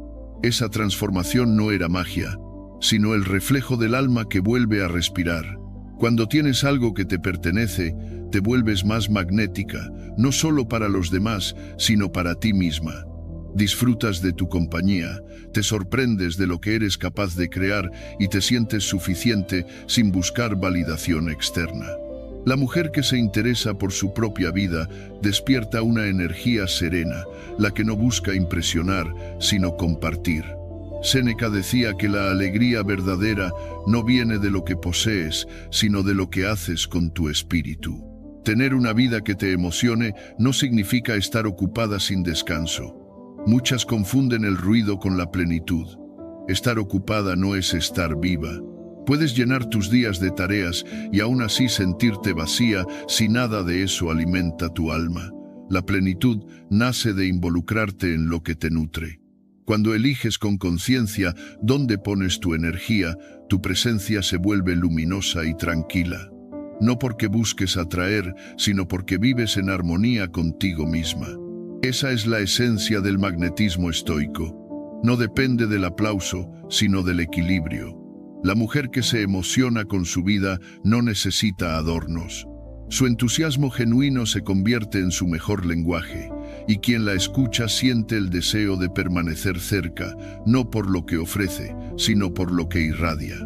Esa transformación no era magia, sino el reflejo del alma que vuelve a respirar. Cuando tienes algo que te pertenece, te vuelves más magnética, no solo para los demás, sino para ti misma. Disfrutas de tu compañía, te sorprendes de lo que eres capaz de crear y te sientes suficiente sin buscar validación externa. La mujer que se interesa por su propia vida despierta una energía serena, la que no busca impresionar, sino compartir. Séneca decía que la alegría verdadera no viene de lo que posees, sino de lo que haces con tu espíritu. Tener una vida que te emocione no significa estar ocupada sin descanso. Muchas confunden el ruido con la plenitud. Estar ocupada no es estar viva. Puedes llenar tus días de tareas y aún así sentirte vacía si nada de eso alimenta tu alma. La plenitud nace de involucrarte en lo que te nutre. Cuando eliges con conciencia dónde pones tu energía, tu presencia se vuelve luminosa y tranquila. No porque busques atraer, sino porque vives en armonía contigo misma. Esa es la esencia del magnetismo estoico. No depende del aplauso, sino del equilibrio. La mujer que se emociona con su vida no necesita adornos. Su entusiasmo genuino se convierte en su mejor lenguaje, y quien la escucha siente el deseo de permanecer cerca, no por lo que ofrece, sino por lo que irradia.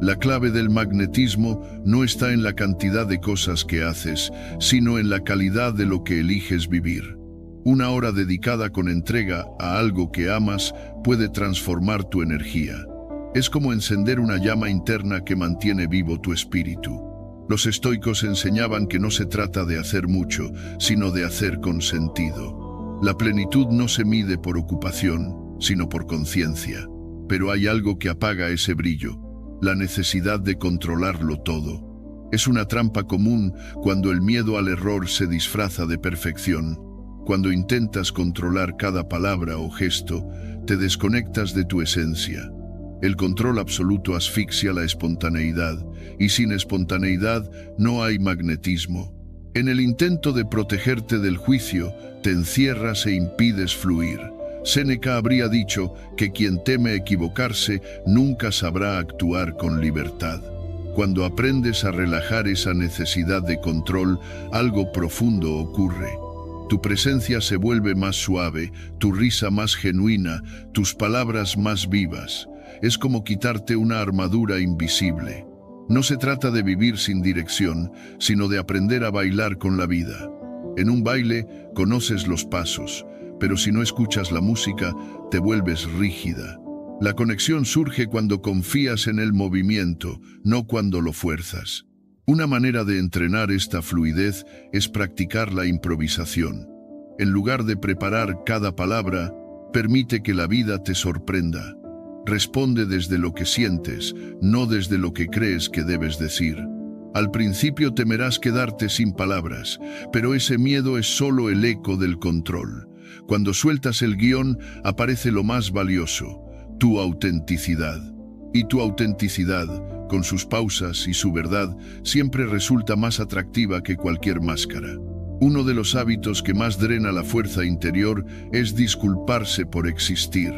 La clave del magnetismo no está en la cantidad de cosas que haces, sino en la calidad de lo que eliges vivir. Una hora dedicada con entrega a algo que amas puede transformar tu energía. Es como encender una llama interna que mantiene vivo tu espíritu. Los estoicos enseñaban que no se trata de hacer mucho, sino de hacer con sentido. La plenitud no se mide por ocupación, sino por conciencia. Pero hay algo que apaga ese brillo, la necesidad de controlarlo todo. Es una trampa común cuando el miedo al error se disfraza de perfección. Cuando intentas controlar cada palabra o gesto, te desconectas de tu esencia. El control absoluto asfixia la espontaneidad, y sin espontaneidad no hay magnetismo. En el intento de protegerte del juicio, te encierras e impides fluir. Séneca habría dicho que quien teme equivocarse nunca sabrá actuar con libertad. Cuando aprendes a relajar esa necesidad de control, algo profundo ocurre. Tu presencia se vuelve más suave, tu risa más genuina, tus palabras más vivas. Es como quitarte una armadura invisible. No se trata de vivir sin dirección, sino de aprender a bailar con la vida. En un baile conoces los pasos, pero si no escuchas la música, te vuelves rígida. La conexión surge cuando confías en el movimiento, no cuando lo fuerzas. Una manera de entrenar esta fluidez es practicar la improvisación. En lugar de preparar cada palabra, permite que la vida te sorprenda. Responde desde lo que sientes, no desde lo que crees que debes decir. Al principio temerás quedarte sin palabras, pero ese miedo es solo el eco del control. Cuando sueltas el guión, aparece lo más valioso, tu autenticidad. Y tu autenticidad, con sus pausas y su verdad, siempre resulta más atractiva que cualquier máscara. Uno de los hábitos que más drena la fuerza interior es disculparse por existir.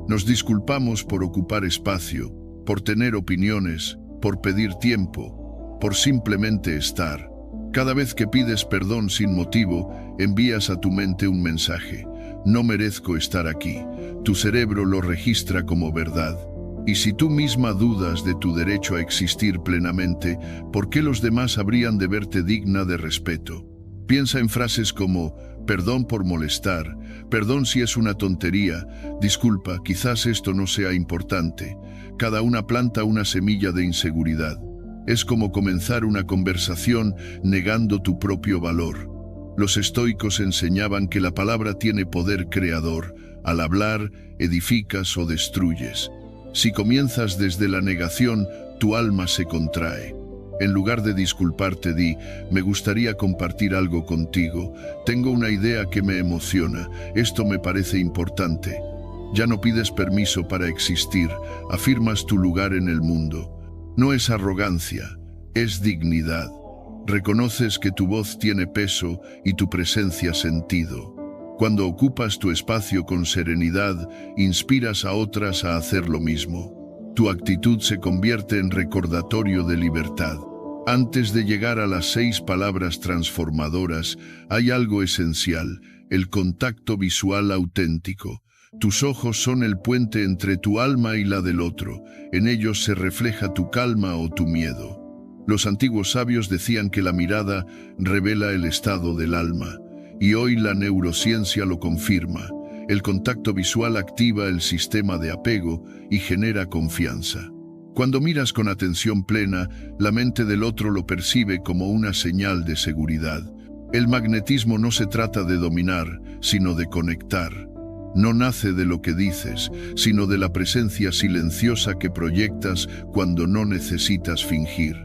Nos disculpamos por ocupar espacio, por tener opiniones, por pedir tiempo, por simplemente estar. Cada vez que pides perdón sin motivo, envías a tu mente un mensaje. No merezco estar aquí. Tu cerebro lo registra como verdad. Y si tú misma dudas de tu derecho a existir plenamente, ¿por qué los demás habrían de verte digna de respeto? Piensa en frases como perdón por molestar, perdón si es una tontería, disculpa, quizás esto no sea importante. Cada una planta una semilla de inseguridad. Es como comenzar una conversación negando tu propio valor. Los estoicos enseñaban que la palabra tiene poder creador. Al hablar, edificas o destruyes. Si comienzas desde la negación, tu alma se contrae. En lugar de disculparte, di, me gustaría compartir algo contigo. Tengo una idea que me emociona. Esto me parece importante. Ya no pides permiso para existir. Afirmas tu lugar en el mundo. No es arrogancia, es dignidad. Reconoces que tu voz tiene peso y tu presencia sentido. Cuando ocupas tu espacio con serenidad, inspiras a otras a hacer lo mismo. Tu actitud se convierte en recordatorio de libertad. Antes de llegar a las 6 palabras transformadoras, hay algo esencial: el contacto visual auténtico. Tus ojos son el puente entre tu alma y la del otro. En ellos se refleja tu calma o tu miedo. Los antiguos sabios decían que la mirada revela el estado del alma, y hoy la neurociencia lo confirma. El contacto visual activa el sistema de apego y genera confianza. Cuando miras con atención plena, la mente del otro lo percibe como una señal de seguridad. El magnetismo no se trata de dominar, sino de conectar. No nace de lo que dices, sino de la presencia silenciosa que proyectas cuando no necesitas fingir.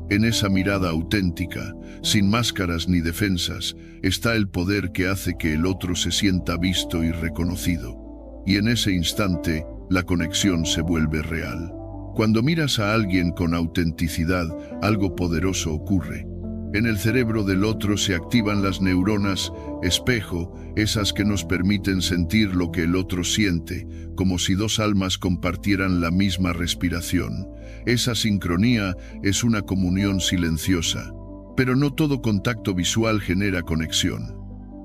En esa mirada auténtica, sin máscaras ni defensas, está el poder que hace que el otro se sienta visto y reconocido. Y en ese instante, la conexión se vuelve real. Cuando miras a alguien con autenticidad, algo poderoso ocurre. En el cerebro del otro se activan las neuronas espejo, esas que nos permiten sentir lo que el otro siente, como si 2 almas compartieran la misma respiración. Esa sincronía es una comunión silenciosa. Pero no todo contacto visual genera conexión.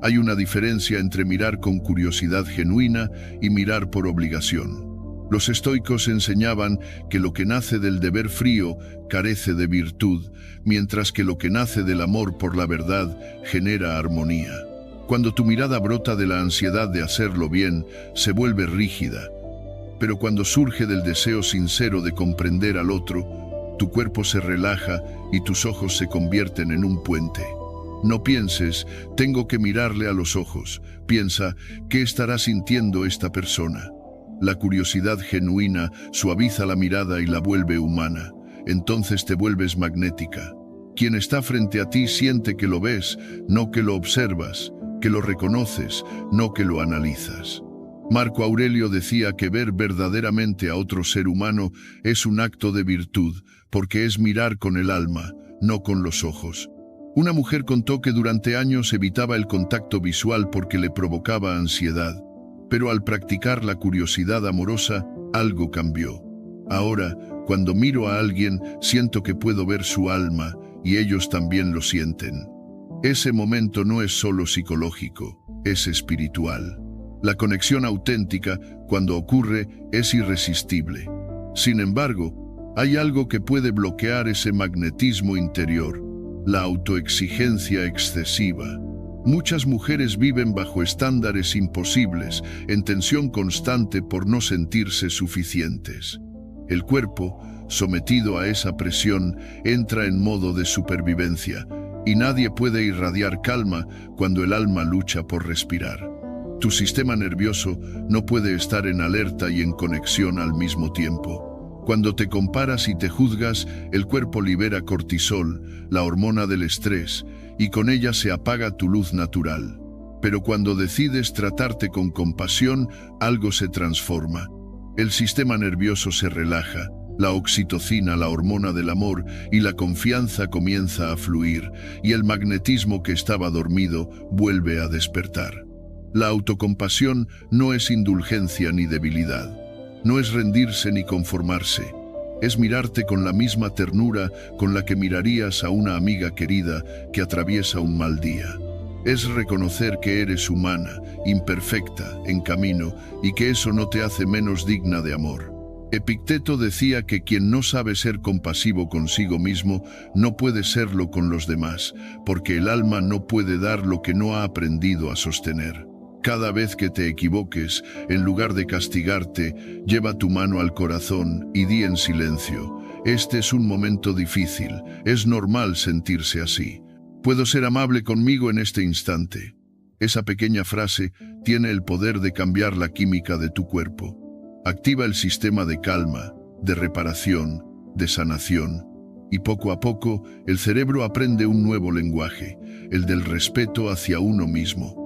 Hay una diferencia entre mirar con curiosidad genuina y mirar por obligación. Los estoicos enseñaban que lo que nace del deber frío carece de virtud, mientras que lo que nace del amor por la verdad genera armonía. Cuando tu mirada brota de la ansiedad de hacerlo bien, se vuelve rígida. Pero cuando surge del deseo sincero de comprender al otro, tu cuerpo se relaja y tus ojos se convierten en un puente. No pienses, tengo que mirarle a los ojos. Piensa, ¿qué estará sintiendo esta persona? La curiosidad genuina suaviza la mirada y la vuelve humana. Entonces te vuelves magnética. Quien está frente a ti siente que lo ves, no que lo observas, que lo reconoces, no que lo analizas. Marco Aurelio decía que ver verdaderamente a otro ser humano es un acto de virtud, porque es mirar con el alma, no con los ojos. Una mujer contó que durante años evitaba el contacto visual porque le provocaba ansiedad. Pero al practicar la curiosidad amorosa, algo cambió. Ahora, cuando miro a alguien, siento que puedo ver su alma, y ellos también lo sienten. Ese momento no es solo psicológico, es espiritual. La conexión auténtica, cuando ocurre, es irresistible. Sin embargo, hay algo que puede bloquear ese magnetismo interior: la autoexigencia excesiva. Muchas mujeres viven bajo estándares imposibles, en tensión constante por no sentirse suficientes. El cuerpo, sometido a esa presión, entra en modo de supervivencia, y nadie puede irradiar calma cuando el alma lucha por respirar. Tu sistema nervioso no puede estar en alerta y en conexión al mismo tiempo. Cuando te comparas y te juzgas, el cuerpo libera cortisol, la hormona del estrés, y con ella se apaga tu luz natural. Pero cuando decides tratarte con compasión, algo se transforma. El sistema nervioso se relaja, la oxitocina, la hormona del amor, y la confianza comienza a fluir, y el magnetismo que estaba dormido vuelve a despertar. La autocompasión no es indulgencia ni debilidad. No es rendirse ni conformarse. Es mirarte con la misma ternura con la que mirarías a una amiga querida que atraviesa un mal día. Es reconocer que eres humana, imperfecta, en camino, y que eso no te hace menos digna de amor. Epicteto decía que quien no sabe ser compasivo consigo mismo no puede serlo con los demás, porque el alma no puede dar lo que no ha aprendido a sostener. Cada vez que te equivoques, en lugar de castigarte, lleva tu mano al corazón y di en silencio: este es un momento difícil, es normal sentirse así. Puedo ser amable conmigo en este instante. Esa pequeña frase tiene el poder de cambiar la química de tu cuerpo. Activa el sistema de calma, de reparación, de sanación. Y poco a poco, el cerebro aprende un nuevo lenguaje, el del respeto hacia uno mismo.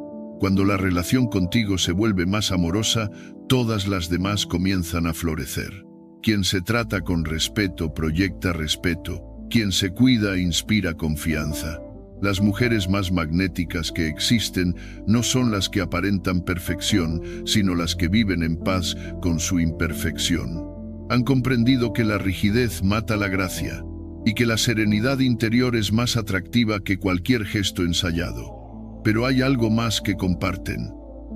Cuando la relación contigo se vuelve más amorosa, todas las demás comienzan a florecer. Quien se trata con respeto proyecta respeto. Quien se cuida inspira confianza. Las mujeres más magnéticas que existen no son las que aparentan perfección, sino las que viven en paz con su imperfección. Han comprendido que la rigidez mata la gracia y que la serenidad interior es más atractiva que cualquier gesto ensayado. Pero hay algo más que comparten: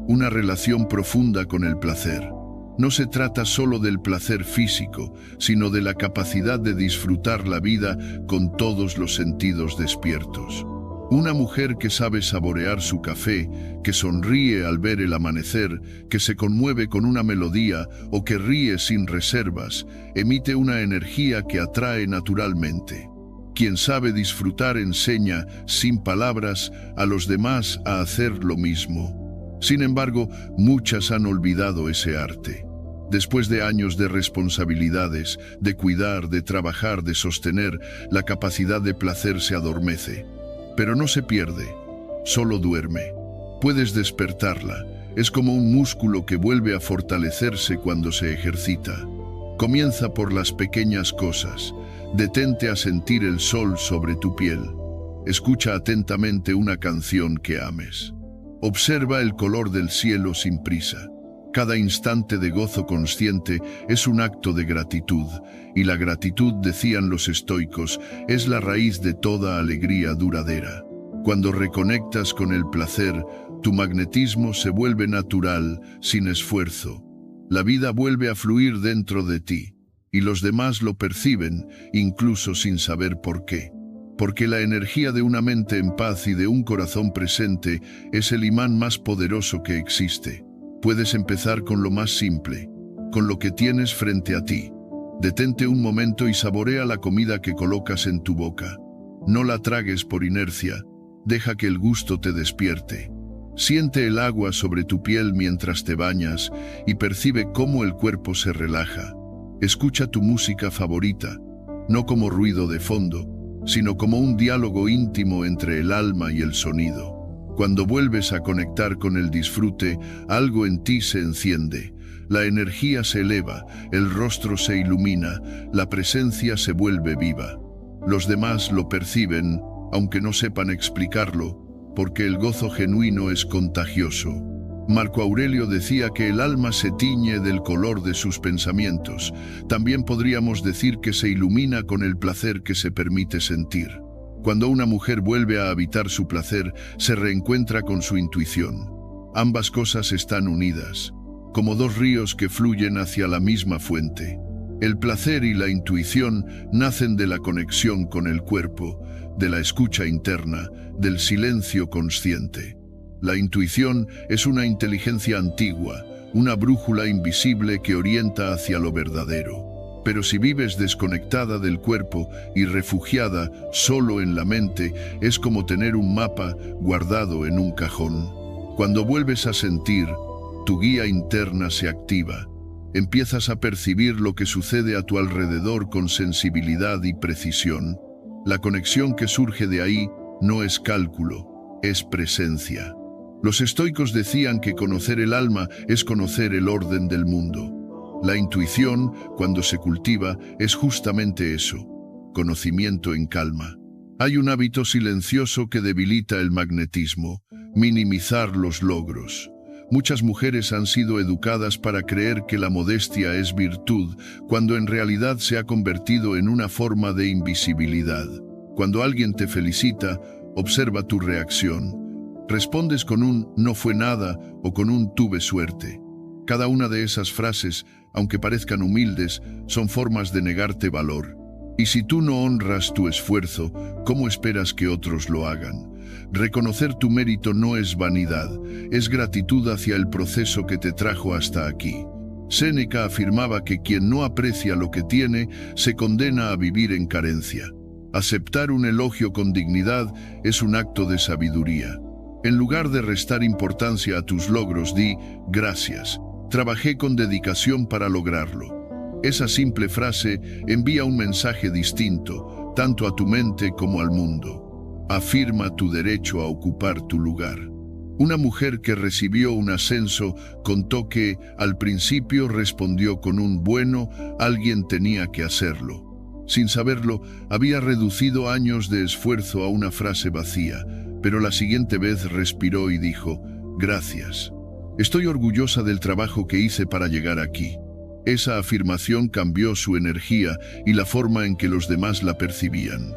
una relación profunda con el placer. No se trata solo del placer físico, sino de la capacidad de disfrutar la vida con todos los sentidos despiertos. Una mujer que sabe saborear su café, que sonríe al ver el amanecer, que se conmueve con una melodía o que ríe sin reservas, emite una energía que atrae naturalmente. Quien sabe disfrutar enseña, sin palabras, a los demás a hacer lo mismo. Sin embargo, muchas han olvidado ese arte. Después de años de responsabilidades, de cuidar, de trabajar, de sostener, la capacidad de placer se adormece. Pero no se pierde, solo duerme. Puedes despertarla, es como un músculo que vuelve a fortalecerse cuando se ejercita. Comienza por las pequeñas cosas. Detente a sentir el sol sobre tu piel. Escucha atentamente una canción que ames. Observa el color del cielo sin prisa. Cada instante de gozo consciente es un acto de gratitud, y la gratitud, decían los estoicos, es la raíz de toda alegría duradera. Cuando reconectas con el placer, tu magnetismo se vuelve natural, sin esfuerzo. La vida vuelve a fluir dentro de ti, y los demás lo perciben, incluso sin saber por qué. Porque la energía de una mente en paz y de un corazón presente es el imán más poderoso que existe. Puedes empezar con lo más simple, con lo que tienes frente a ti. Detente un momento y saborea la comida que colocas en tu boca. No la tragues por inercia, deja que el gusto te despierte. Siente el agua sobre tu piel mientras te bañas y percibe cómo el cuerpo se relaja. Escucha tu música favorita, no como ruido de fondo, sino como un diálogo íntimo entre el alma y el sonido. Cuando vuelves a conectar con el disfrute, algo en ti se enciende. La energía se eleva, el rostro se ilumina, la presencia se vuelve viva. Los demás lo perciben, aunque no sepan explicarlo, porque el gozo genuino es contagioso. Marco Aurelio decía que el alma se tiñe del color de sus pensamientos. También podríamos decir que se ilumina con el placer que se permite sentir. Cuando una mujer vuelve a habitar su placer, se reencuentra con su intuición. Ambas cosas están unidas, como dos ríos que fluyen hacia la misma fuente. El placer y la intuición nacen de la conexión con el cuerpo, de la escucha interna, del silencio consciente. La intuición es una inteligencia antigua, una brújula invisible que orienta hacia lo verdadero. Pero si vives desconectada del cuerpo y refugiada solo en la mente, es como tener un mapa guardado en un cajón. Cuando vuelves a sentir, tu guía interna se activa. Empiezas a percibir lo que sucede a tu alrededor con sensibilidad y precisión. La conexión que surge de ahí no es cálculo, es presencia. Los estoicos decían que conocer el alma es conocer el orden del mundo. La intuición, cuando se cultiva, es justamente eso, conocimiento en calma. Hay un hábito silencioso que debilita el magnetismo: minimizar los logros. Muchas mujeres han sido educadas para creer que la modestia es virtud, cuando en realidad se ha convertido en una forma de invisibilidad. Cuando alguien te felicita, observa tu reacción. Respondes con un "no fue nada" o con un "tuve suerte". Cada una de esas frases, aunque parezcan humildes, son formas de negarte valor. Y si tú no honras tu esfuerzo, ¿cómo esperas que otros lo hagan? Reconocer tu mérito no es vanidad, es gratitud hacia el proceso que te trajo hasta aquí. Séneca afirmaba que quien no aprecia lo que tiene, se condena a vivir en carencia. Aceptar un elogio con dignidad es un acto de sabiduría. En lugar de restar importancia a tus logros, di "gracias. Trabajé con dedicación para lograrlo". Esa simple frase envía un mensaje distinto, tanto a tu mente como al mundo. Afirma tu derecho a ocupar tu lugar. Una mujer que recibió un ascenso contó que, al principio, respondió con un "bueno, alguien tenía que hacerlo". Sin saberlo, había reducido años de esfuerzo a una frase vacía, pero la siguiente vez respiró y dijo: «Gracias. Estoy orgullosa del trabajo que hice para llegar aquí». Esa afirmación cambió su energía y la forma en que los demás la percibían.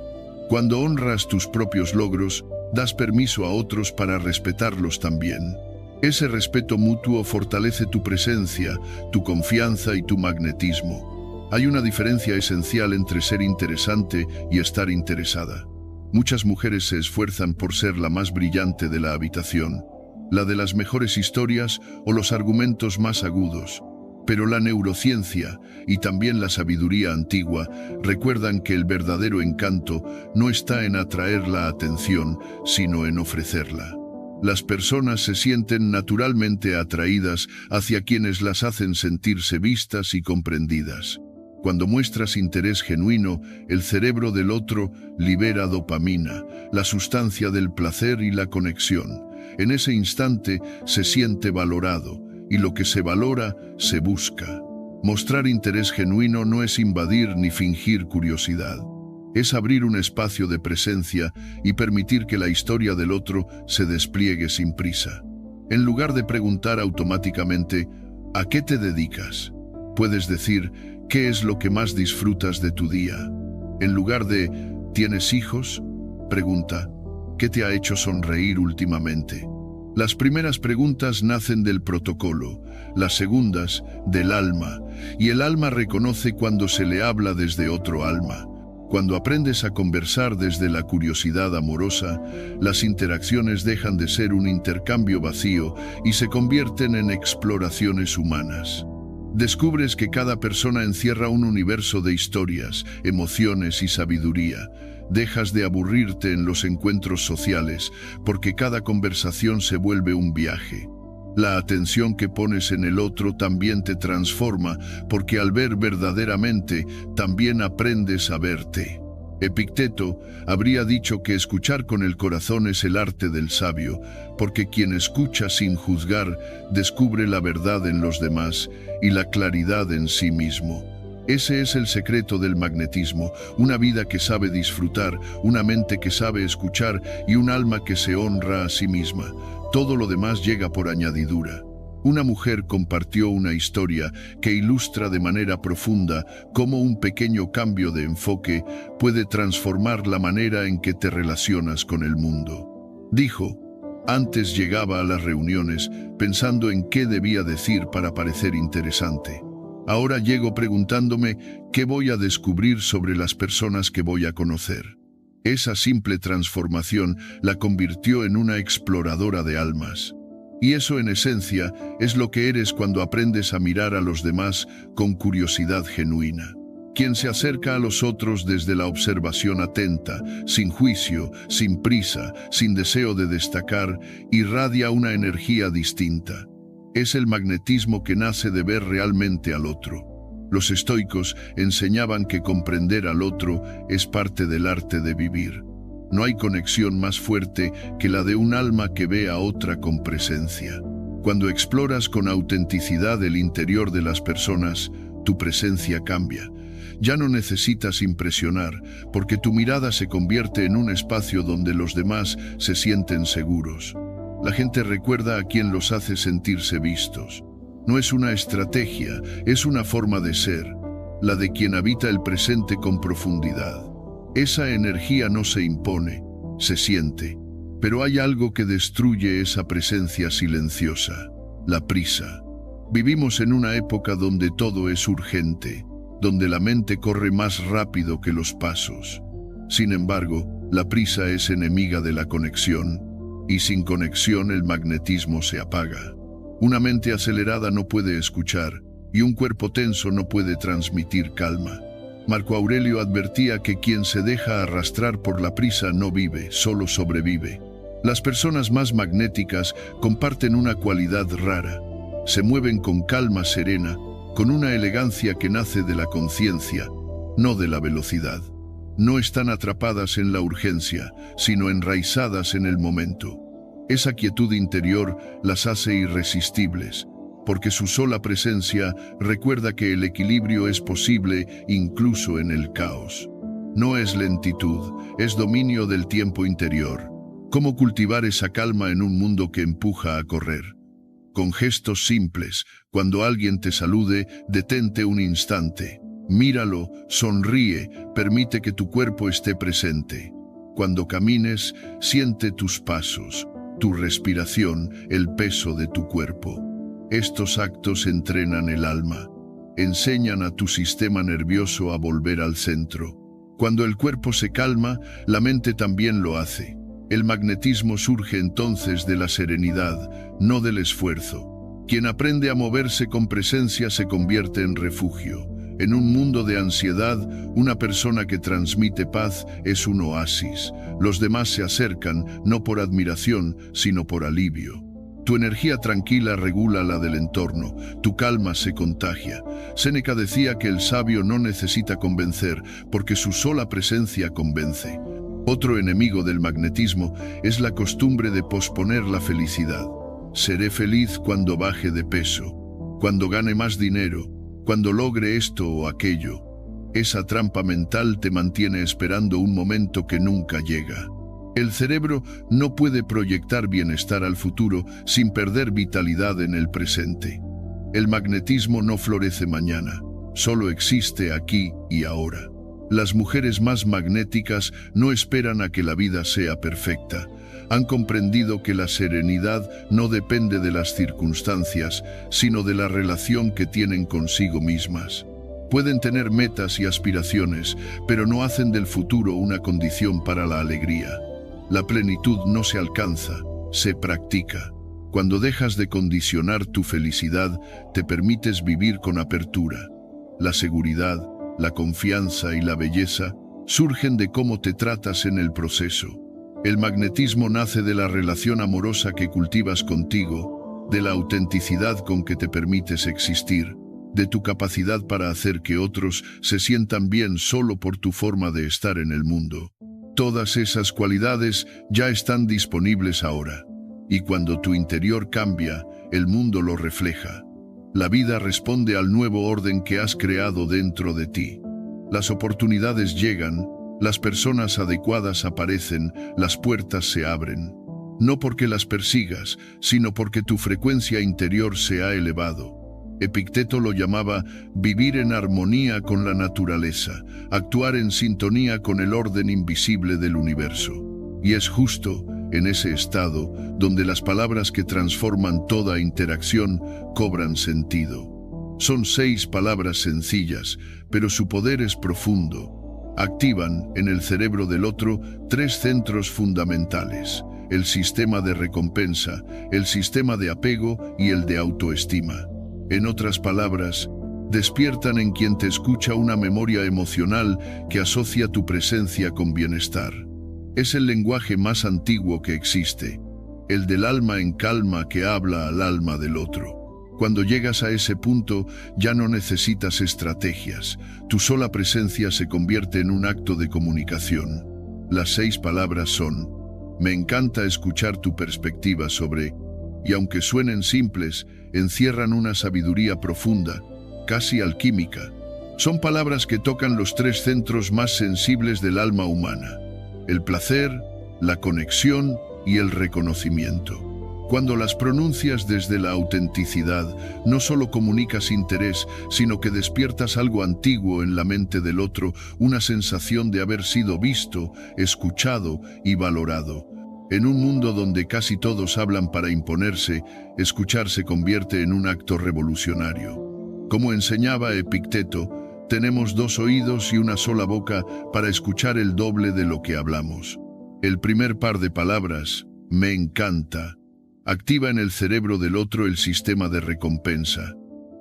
Cuando honras tus propios logros, das permiso a otros para respetarlos también. Ese respeto mutuo fortalece tu presencia, tu confianza y tu magnetismo. Hay una diferencia esencial entre ser interesante y estar interesada. Muchas mujeres se esfuerzan por ser la más brillante de la habitación, la de las mejores historias o los argumentos más agudos. Pero la neurociencia y también la sabiduría antigua recuerdan que el verdadero encanto no está en atraer la atención, sino en ofrecerla. Las personas se sienten naturalmente atraídas hacia quienes las hacen sentirse vistas y comprendidas. Cuando muestras interés genuino, el cerebro del otro libera dopamina, la sustancia del placer y la conexión. En ese instante se siente valorado, y lo que se valora, se busca. Mostrar interés genuino no es invadir ni fingir curiosidad. Es abrir un espacio de presencia y permitir que la historia del otro se despliegue sin prisa. En lugar de preguntar automáticamente, ¿a qué te dedicas?, puedes decir, ¿qué es lo que más disfrutas de tu día? En lugar de, ¿tienes hijos?, pregunta, ¿qué te ha hecho sonreír últimamente? Las primeras preguntas nacen del protocolo, las segundas del alma, y el alma reconoce cuando se le habla desde otro alma. Cuando aprendes a conversar desde la curiosidad amorosa, las interacciones dejan de ser un intercambio vacío y se convierten en exploraciones humanas. Descubres que cada persona encierra un universo de historias, emociones y sabiduría. Dejas de aburrirte en los encuentros sociales, porque cada conversación se vuelve un viaje. La atención que pones en el otro también te transforma, porque al ver verdaderamente, también aprendes a verte. Epicteto habría dicho que escuchar con el corazón es el arte del sabio, porque quien escucha sin juzgar descubre la verdad en los demás y la claridad en sí mismo. Ese es el secreto del magnetismo, una vida que sabe disfrutar, una mente que sabe escuchar y un alma que se honra a sí misma. Todo lo demás llega por añadidura. Una mujer compartió una historia que ilustra de manera profunda cómo un pequeño cambio de enfoque puede transformar la manera en que te relacionas con el mundo. Dijo: antes llegaba a las reuniones pensando en qué debía decir para parecer interesante. Ahora llego preguntándome qué voy a descubrir sobre las personas que voy a conocer. Esa simple transformación la convirtió en una exploradora de almas. Y eso en esencia es lo que eres cuando aprendes a mirar a los demás con curiosidad genuina. Quien se acerca a los otros desde la observación atenta, sin juicio, sin prisa, sin deseo de destacar, irradia una energía distinta. Es el magnetismo que nace de ver realmente al otro. Los estoicos enseñaban que comprender al otro es parte del arte de vivir. No hay conexión más fuerte que la de un alma que ve a otra con presencia. Cuando exploras con autenticidad el interior de las personas, tu presencia cambia. Ya no necesitas impresionar, porque tu mirada se convierte en un espacio donde los demás se sienten seguros. La gente recuerda a quien los hace sentirse vistos. No es una estrategia, es una forma de ser, la de quien habita el presente con profundidad. Esa energía no se impone, se siente, pero hay algo que destruye esa presencia silenciosa: la prisa. Vivimos en una época donde todo es urgente, donde la mente corre más rápido que los pasos. Sin embargo, la prisa es enemiga de la conexión, y sin conexión el magnetismo se apaga. Una mente acelerada no puede escuchar, y un cuerpo tenso no puede transmitir calma. Marco Aurelio advertía que quien se deja arrastrar por la prisa no vive, solo sobrevive. Las personas más magnéticas comparten una cualidad rara. Se mueven con calma serena, con una elegancia que nace de la conciencia, no de la velocidad. No están atrapadas en la urgencia, sino enraizadas en el momento. Esa quietud interior las hace irresistibles, porque su sola presencia recuerda que el equilibrio es posible incluso en el caos. No es lentitud, es dominio del tiempo interior. ¿Cómo cultivar esa calma en un mundo que empuja a correr? Con gestos simples, cuando alguien te salude, detente un instante. Míralo, sonríe, permite que tu cuerpo esté presente. Cuando camines, siente tus pasos, tu respiración, el peso de tu cuerpo. Estos actos entrenan el alma, enseñan a tu sistema nervioso a volver al centro. Cuando el cuerpo se calma, la mente también lo hace. El magnetismo surge entonces de la serenidad, no del esfuerzo. Quien aprende a moverse con presencia se convierte en refugio. En un mundo de ansiedad, una persona que transmite paz es un oasis. Los demás se acercan, no por admiración, sino por alivio. Tu energía tranquila regula la del entorno, tu calma se contagia. Séneca decía que el sabio no necesita convencer, porque su sola presencia convence. Otro enemigo del magnetismo es la costumbre de posponer la felicidad. Seré feliz cuando baje de peso, cuando gane más dinero, cuando logre esto o aquello. Esa trampa mental te mantiene esperando un momento que nunca llega. El cerebro no puede proyectar bienestar al futuro sin perder vitalidad en el presente. El magnetismo no florece mañana, solo existe aquí y ahora. Las mujeres más magnéticas no esperan a que la vida sea perfecta. Han comprendido que la serenidad no depende de las circunstancias, sino de la relación que tienen consigo mismas. Pueden tener metas y aspiraciones, pero no hacen del futuro una condición para la alegría. La plenitud no se alcanza, se practica. Cuando dejas de condicionar tu felicidad, te permites vivir con apertura. La seguridad, la confianza y la belleza surgen de cómo te tratas en el proceso. El magnetismo nace de la relación amorosa que cultivas contigo, de la autenticidad con que te permites existir, de tu capacidad para hacer que otros se sientan bien solo por tu forma de estar en el mundo. Todas esas cualidades ya están disponibles ahora, y cuando tu interior cambia, el mundo lo refleja. La vida responde al nuevo orden que has creado dentro de ti. Las oportunidades llegan, las personas adecuadas aparecen, las puertas se abren. No porque las persigas, sino porque tu frecuencia interior se ha elevado. Epicteto lo llamaba vivir en armonía con la naturaleza, actuar en sintonía con el orden invisible del universo. Y es justo en ese estado donde las palabras que transforman toda interacción cobran sentido. Son 6 palabras sencillas, pero su poder es profundo. Activan en el cerebro del otro 3 centros fundamentales: el sistema de recompensa, el sistema de apego y el de autoestima. En otras palabras, despiertan en quien te escucha una memoria emocional que asocia tu presencia con bienestar. Es el lenguaje más antiguo que existe, el del alma en calma que habla al alma del otro. Cuando llegas a ese punto, ya no necesitas estrategias. Tu sola presencia se convierte en un acto de comunicación. Las 6 palabras son: me encanta escuchar tu perspectiva sobre... Y aunque suenen simples, encierran una sabiduría profunda, casi alquímica. Son palabras que tocan los 3 centros más sensibles del alma humana: el placer, la conexión y el reconocimiento. Cuando las pronuncias desde la autenticidad, no solo comunicas interés, sino que despiertas algo antiguo en la mente del otro, una sensación de haber sido visto, escuchado y valorado. En un mundo donde casi todos hablan para imponerse, escuchar se convierte en un acto revolucionario. Como enseñaba Epicteto, tenemos 2 oídos y una sola boca para escuchar el doble de lo que hablamos. El primer par de palabras, me encanta, activa en el cerebro del otro el sistema de recompensa.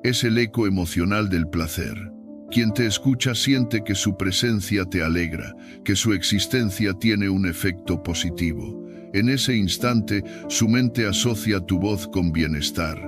Es el eco emocional del placer. Quien te escucha siente que su presencia te alegra, que su existencia tiene un efecto positivo. En ese instante, su mente asocia tu voz con bienestar.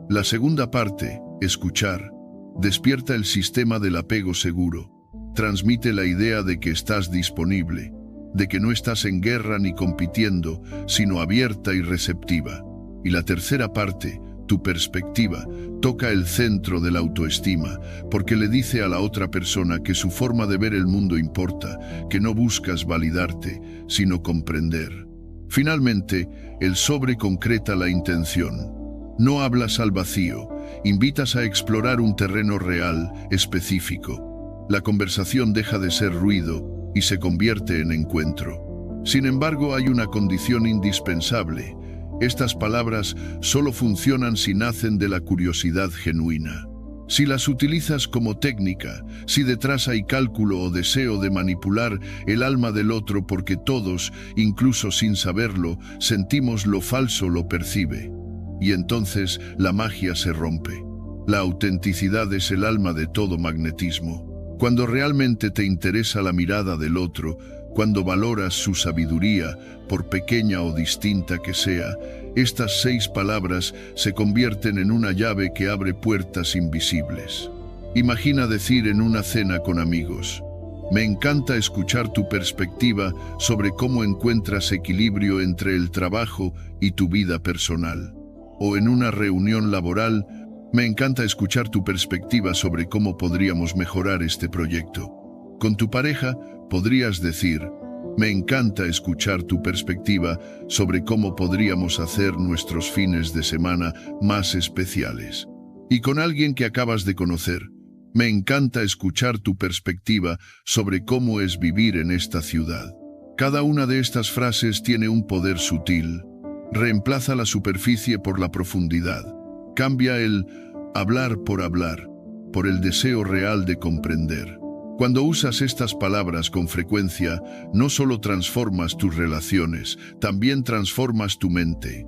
La segunda parte, escuchar, despierta el sistema del apego seguro. Transmite la idea de que estás disponible, de que no estás en guerra ni compitiendo, sino abierta y receptiva. Y la tercera parte, Tu perspectiva toca el centro de la autoestima, porque le dice a la otra persona que su forma de ver el mundo importa, que no buscas validarte, sino comprender. Finalmente, el sobre concreta la intención. No hablas al vacío, invitas a explorar un terreno real, específico. La conversación deja de ser ruido y se convierte en encuentro. Sin embargo, hay una condición indispensable. Estas palabras solo funcionan si nacen de la curiosidad genuina. Si las utilizas como técnica, si detrás hay cálculo o deseo de manipular el alma del otro porque todos, incluso sin saberlo, sentimos lo falso lo percibe. Y entonces la magia se rompe. La autenticidad es el alma de todo magnetismo. Cuando realmente te interesa la mirada del otro, cuando valoras su sabiduría, por pequeña o distinta que sea, estas 6 palabras se convierten en una llave que abre puertas invisibles. Imagina decir en una cena con amigos: me encanta escuchar tu perspectiva sobre cómo encuentras equilibrio entre el trabajo y tu vida personal. O en una reunión laboral: me encanta escuchar tu perspectiva sobre cómo podríamos mejorar este proyecto. Con tu pareja podrías decir: me encanta escuchar tu perspectiva sobre cómo podríamos hacer nuestros fines de semana más especiales. Y con alguien que acabas de conocer: me encanta escuchar tu perspectiva sobre cómo es vivir en esta ciudad. Cada una de estas frases tiene un poder sutil. Reemplaza la superficie por la profundidad. Cambia el hablar, por el deseo real de comprender. Cuando usas estas palabras con frecuencia, no solo transformas tus relaciones, también transformas tu mente.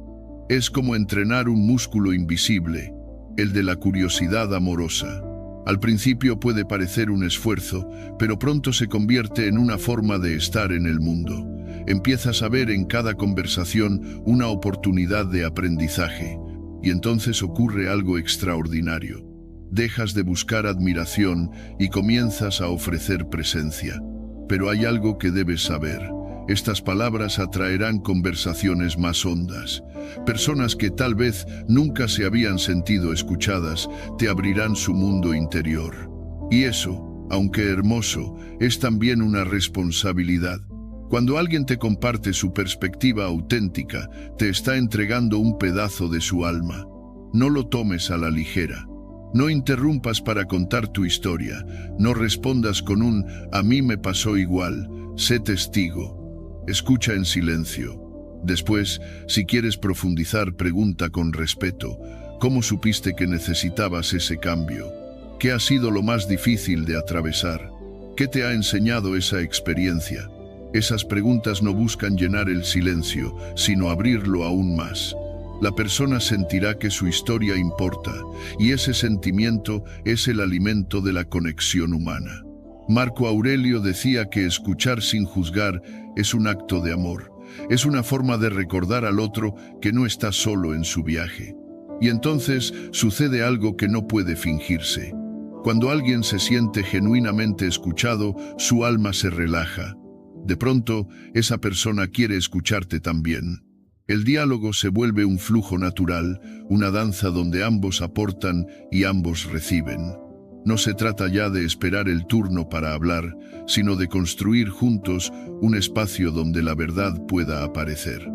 Es como entrenar un músculo invisible, el de la curiosidad amorosa. Al principio puede parecer un esfuerzo, pero pronto se convierte en una forma de estar en el mundo. Empiezas a ver en cada conversación una oportunidad de aprendizaje, y entonces ocurre algo extraordinario. Dejas de buscar admiración y comienzas a ofrecer presencia. Pero hay algo que debes saber. Estas palabras atraerán conversaciones más hondas. Personas que tal vez nunca se habían sentido escuchadas te abrirán su mundo interior. Y eso, aunque hermoso, es también una responsabilidad. Cuando alguien te comparte su perspectiva auténtica, te está entregando un pedazo de su alma. No lo tomes a la ligera. No interrumpas para contar tu historia. No respondas con un «a mí me pasó igual». Sé testigo. Escucha en silencio. Después, si quieres profundizar, pregunta con respeto: ¿cómo supiste que necesitabas ese cambio? ¿Qué ha sido lo más difícil de atravesar? ¿Qué te ha enseñado esa experiencia? Esas preguntas no buscan llenar el silencio, sino abrirlo aún más. La persona sentirá que su historia importa, y ese sentimiento es el alimento de la conexión humana. Marco Aurelio decía que escuchar sin juzgar es un acto de amor. Es una forma de recordar al otro que no está solo en su viaje. Y entonces sucede algo que no puede fingirse. Cuando alguien se siente genuinamente escuchado, su alma se relaja. De pronto, esa persona quiere escucharte también. El diálogo se vuelve un flujo natural, una danza donde ambos aportan y ambos reciben. No se trata ya de esperar el turno para hablar, sino de construir juntos un espacio donde la verdad pueda aparecer.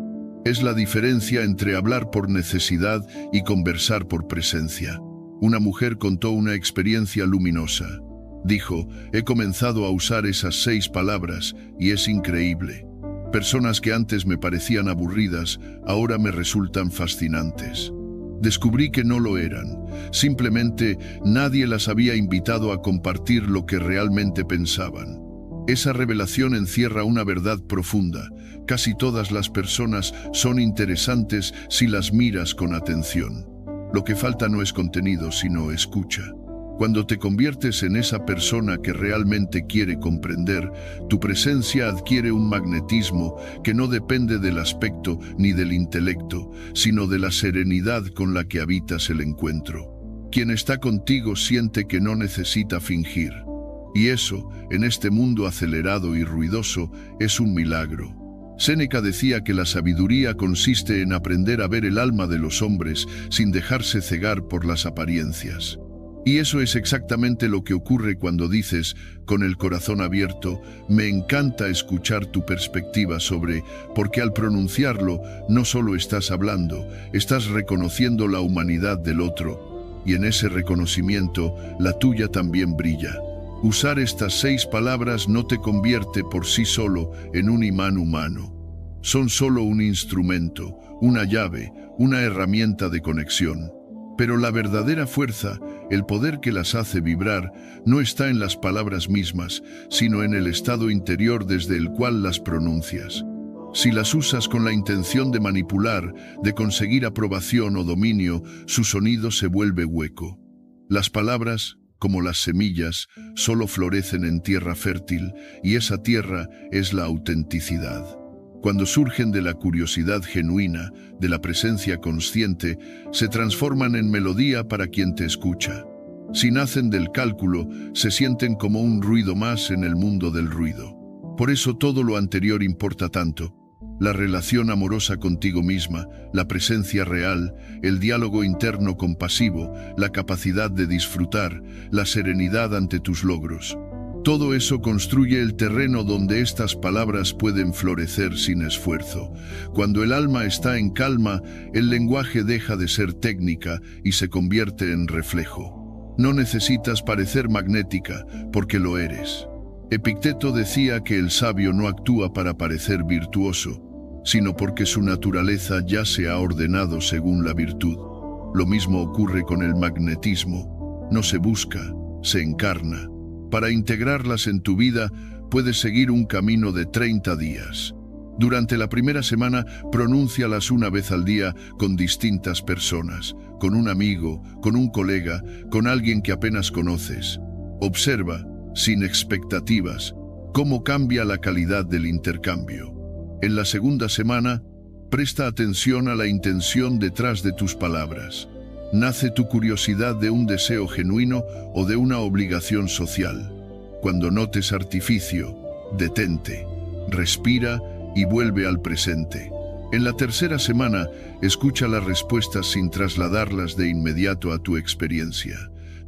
Es la diferencia entre hablar por necesidad y conversar por presencia. Una mujer contó una experiencia luminosa. Dijo: he comenzado a usar esas 6 palabras y es increíble. Personas que antes me parecían aburridas, ahora me resultan fascinantes. Descubrí que no lo eran. Simplemente nadie las había invitado a compartir lo que realmente pensaban. Esa revelación encierra una verdad profunda. Casi todas las personas son interesantes si las miras con atención. Lo que falta no es contenido, sino escucha. Cuando te conviertes en esa persona que realmente quiere comprender, tu presencia adquiere un magnetismo que no depende del aspecto ni del intelecto, sino de la serenidad con la que habitas el encuentro. Quien está contigo siente que no necesita fingir. Y eso, en este mundo acelerado y ruidoso, es un milagro. Séneca decía que la sabiduría consiste en aprender a ver el alma de los hombres sin dejarse cegar por las apariencias. Y eso es exactamente lo que ocurre cuando dices, con el corazón abierto, me encanta escuchar tu perspectiva sobre, porque al pronunciarlo no solo estás hablando, estás reconociendo la humanidad del otro, y en ese reconocimiento la tuya también brilla. Usar estas 6 palabras no te convierte por sí solo en un imán humano. Son solo un instrumento, una llave, una herramienta de conexión. Pero la verdadera fuerza, el poder que las hace vibrar, no está en las palabras mismas, sino en el estado interior desde el cual las pronuncias. Si las usas con la intención de manipular, de conseguir aprobación o dominio, su sonido se vuelve hueco. Las palabras, como las semillas, solo florecen en tierra fértil, y esa tierra es la autenticidad. Cuando surgen de la curiosidad genuina, de la presencia consciente, se transforman en melodía para quien te escucha. Si nacen del cálculo, se sienten como un ruido más en el mundo del ruido. Por eso todo lo anterior importa tanto. La relación amorosa contigo misma, la presencia real, el diálogo interno compasivo, la capacidad de disfrutar, la serenidad ante tus logros. Todo eso construye el terreno donde estas palabras pueden florecer sin esfuerzo. Cuando el alma está en calma, el lenguaje deja de ser técnica y se convierte en reflejo. No necesitas parecer magnética, porque lo eres. Epicteto decía que el sabio no actúa para parecer virtuoso, sino porque su naturaleza ya se ha ordenado según la virtud. Lo mismo ocurre con el magnetismo. No se busca, se encarna. Para integrarlas en tu vida, puedes seguir un camino de 30 días. Durante la primera semana, pronúncialas una vez al día con distintas personas, con un amigo, con un colega, con alguien que apenas conoces. Observa, sin expectativas, cómo cambia la calidad del intercambio. En la segunda semana, presta atención a la intención detrás de tus palabras. ¿Nace tu curiosidad de un deseo genuino o de una obligación social? Cuando notes artificio, detente, respira y vuelve al presente. En la tercera semana, escucha las respuestas sin trasladarlas de inmediato a tu experiencia.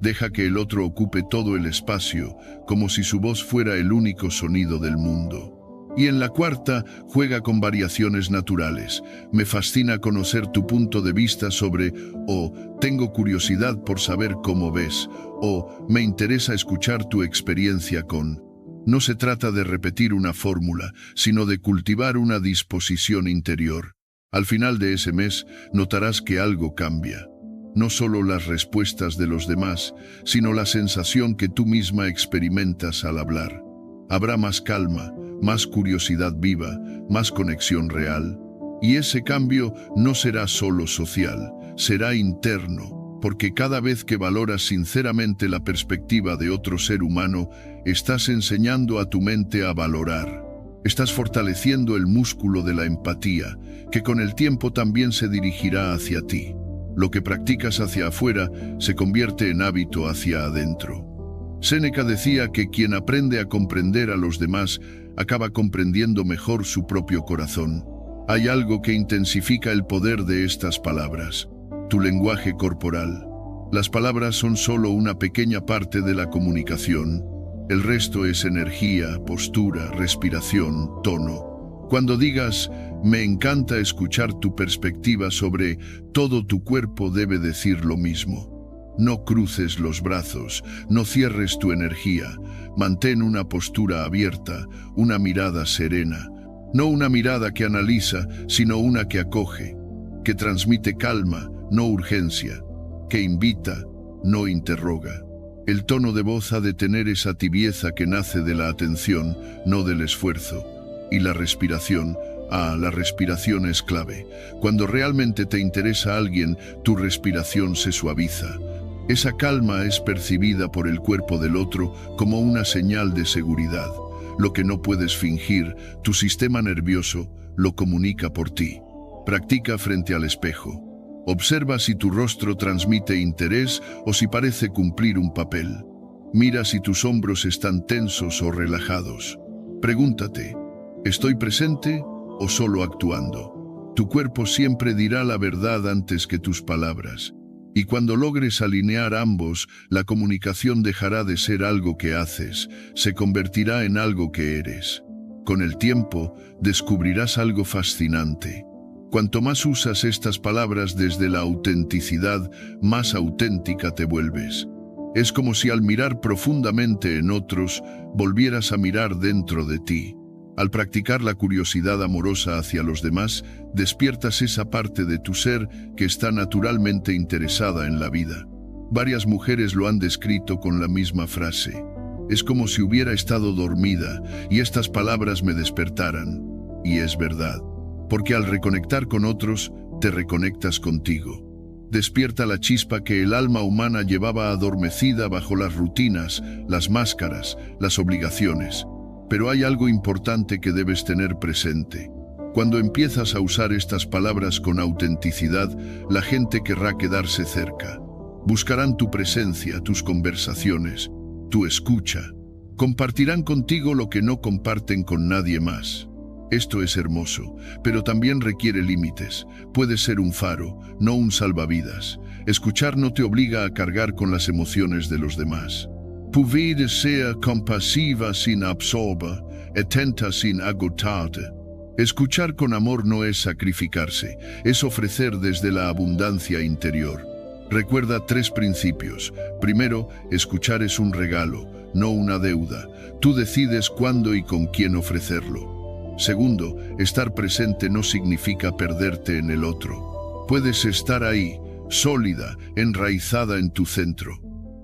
Deja que el otro ocupe todo el espacio, como si su voz fuera el único sonido del mundo. Y en la cuarta, juega con variaciones naturales. Me fascina conocer tu punto de vista sobre, o tengo curiosidad por saber cómo ves, o me interesa escuchar tu experiencia con. No se trata de repetir una fórmula, sino de cultivar una disposición interior. Al final de ese mes, notarás que algo cambia. No solo las respuestas de los demás, sino la sensación que tú misma experimentas al hablar. Habrá más calma, más curiosidad viva, más conexión real. Y ese cambio no será solo social, será interno, porque cada vez que valoras sinceramente la perspectiva de otro ser humano, estás enseñando a tu mente a valorar. Estás fortaleciendo el músculo de la empatía, que con el tiempo también se dirigirá hacia ti. Lo que practicas hacia afuera se convierte en hábito hacia adentro. Séneca decía que quien aprende a comprender a los demás acaba comprendiendo mejor su propio corazón. Hay algo que intensifica el poder de estas palabras: tu lenguaje corporal. Las palabras son solo una pequeña parte de la comunicación. El resto es energía, postura, respiración, tono. Cuando digas, me encanta escuchar tu perspectiva sobre, todo tu cuerpo debe decir lo mismo. No cruces los brazos, no cierres tu energía, mantén una postura abierta, una mirada serena. No una mirada que analiza, sino una que acoge, que transmite calma, no urgencia, que invita, no interroga. El tono de voz ha de tener esa tibieza que nace de la atención, no del esfuerzo. Y la respiración, la respiración es clave. Cuando realmente te interesa a alguien, tu respiración se suaviza. Esa calma es percibida por el cuerpo del otro como una señal de seguridad. Lo que no puedes fingir, tu sistema nervioso lo comunica por ti. Practica frente al espejo. Observa si tu rostro transmite interés o si parece cumplir un papel. Mira si tus hombros están tensos o relajados. Pregúntate, ¿estoy presente o solo actuando. Tu cuerpo siempre dirá la verdad antes que tus palabras. Y cuando logres alinear ambos, la comunicación dejará de ser algo que haces, se convertirá en algo que eres. Con el tiempo, descubrirás algo fascinante. Cuanto más usas estas palabras desde la autenticidad, más auténtica te vuelves. Es como si al mirar profundamente en otros, volvieras a mirar dentro de ti. Al practicar la curiosidad amorosa hacia los demás, despiertas esa parte de tu ser que está naturalmente interesada en la vida. Varias mujeres lo han descrito con la misma frase. Es como si hubiera estado dormida y estas palabras me despertaran. Y es verdad, porque al reconectar con otros, te reconectas contigo. Despierta la chispa que el alma humana llevaba adormecida bajo las rutinas, las máscaras, las obligaciones. Pero hay algo importante que debes tener presente. Cuando empiezas a usar estas palabras con autenticidad, la gente querrá quedarse cerca. Buscarán tu presencia, tus conversaciones, tu escucha. Compartirán contigo lo que no comparten con nadie más. Esto es hermoso, pero también requiere límites. Puedes ser un faro, no un salvavidas. Escuchar no te obliga a cargar con las emociones de los demás. Puedes ser compasiva sin absorber, atenta sin agotarte. Escuchar con amor no es sacrificarse, es ofrecer desde la abundancia interior. Recuerda 3 principios. Primero, escuchar es un regalo, no una deuda. Tú decides cuándo y con quién ofrecerlo. Segundo, estar presente no significa perderte en el otro. Puedes estar ahí, sólida, enraizada en tu centro.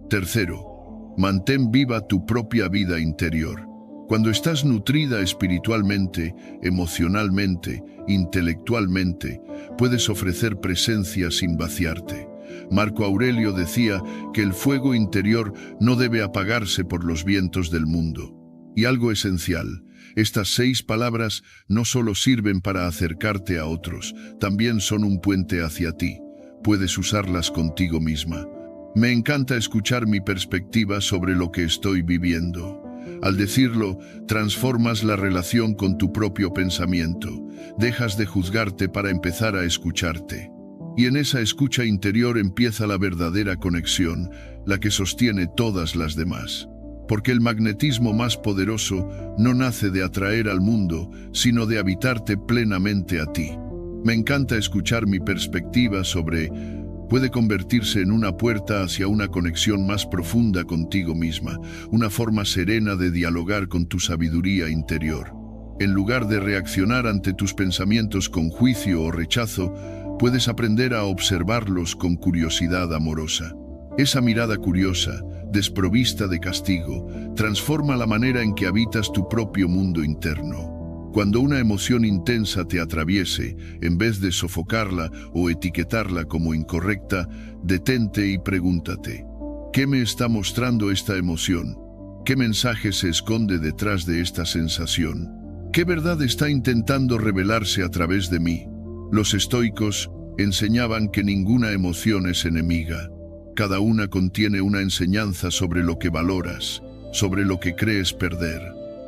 Tercero, mantén viva tu propia vida interior. Cuando estás nutrida espiritualmente, emocionalmente, intelectualmente, puedes ofrecer presencia sin vaciarte. Marco Aurelio decía que el fuego interior no debe apagarse por los vientos del mundo. Y algo esencial, estas 6 palabras no solo sirven para acercarte a otros, también son un puente hacia ti. Puedes usarlas contigo misma. Me encanta escuchar mi perspectiva sobre lo que estoy viviendo. Al decirlo, transformas la relación con tu propio pensamiento. Dejas de juzgarte para empezar a escucharte. Y en esa escucha interior empieza la verdadera conexión, la que sostiene todas las demás. Porque el magnetismo más poderoso no nace de atraer al mundo, sino de habitarte plenamente a ti. Me encanta escuchar mi perspectiva sobre puede convertirse en una puerta hacia una conexión más profunda contigo misma, una forma serena de dialogar con tu sabiduría interior. En lugar de reaccionar ante tus pensamientos con juicio o rechazo, puedes aprender a observarlos con curiosidad amorosa. Esa mirada curiosa, desprovista de castigo, transforma la manera en que habitas tu propio mundo interno. Cuando una emoción intensa te atraviese, en vez de sofocarla o etiquetarla como incorrecta, detente y pregúntate, ¿qué me está mostrando esta emoción? ¿Qué mensaje se esconde detrás de esta sensación? ¿Qué verdad está intentando revelarse a través de mí? Los estoicos enseñaban que ninguna emoción es enemiga. Cada una contiene una enseñanza sobre lo que valoras, sobre lo que crees perder,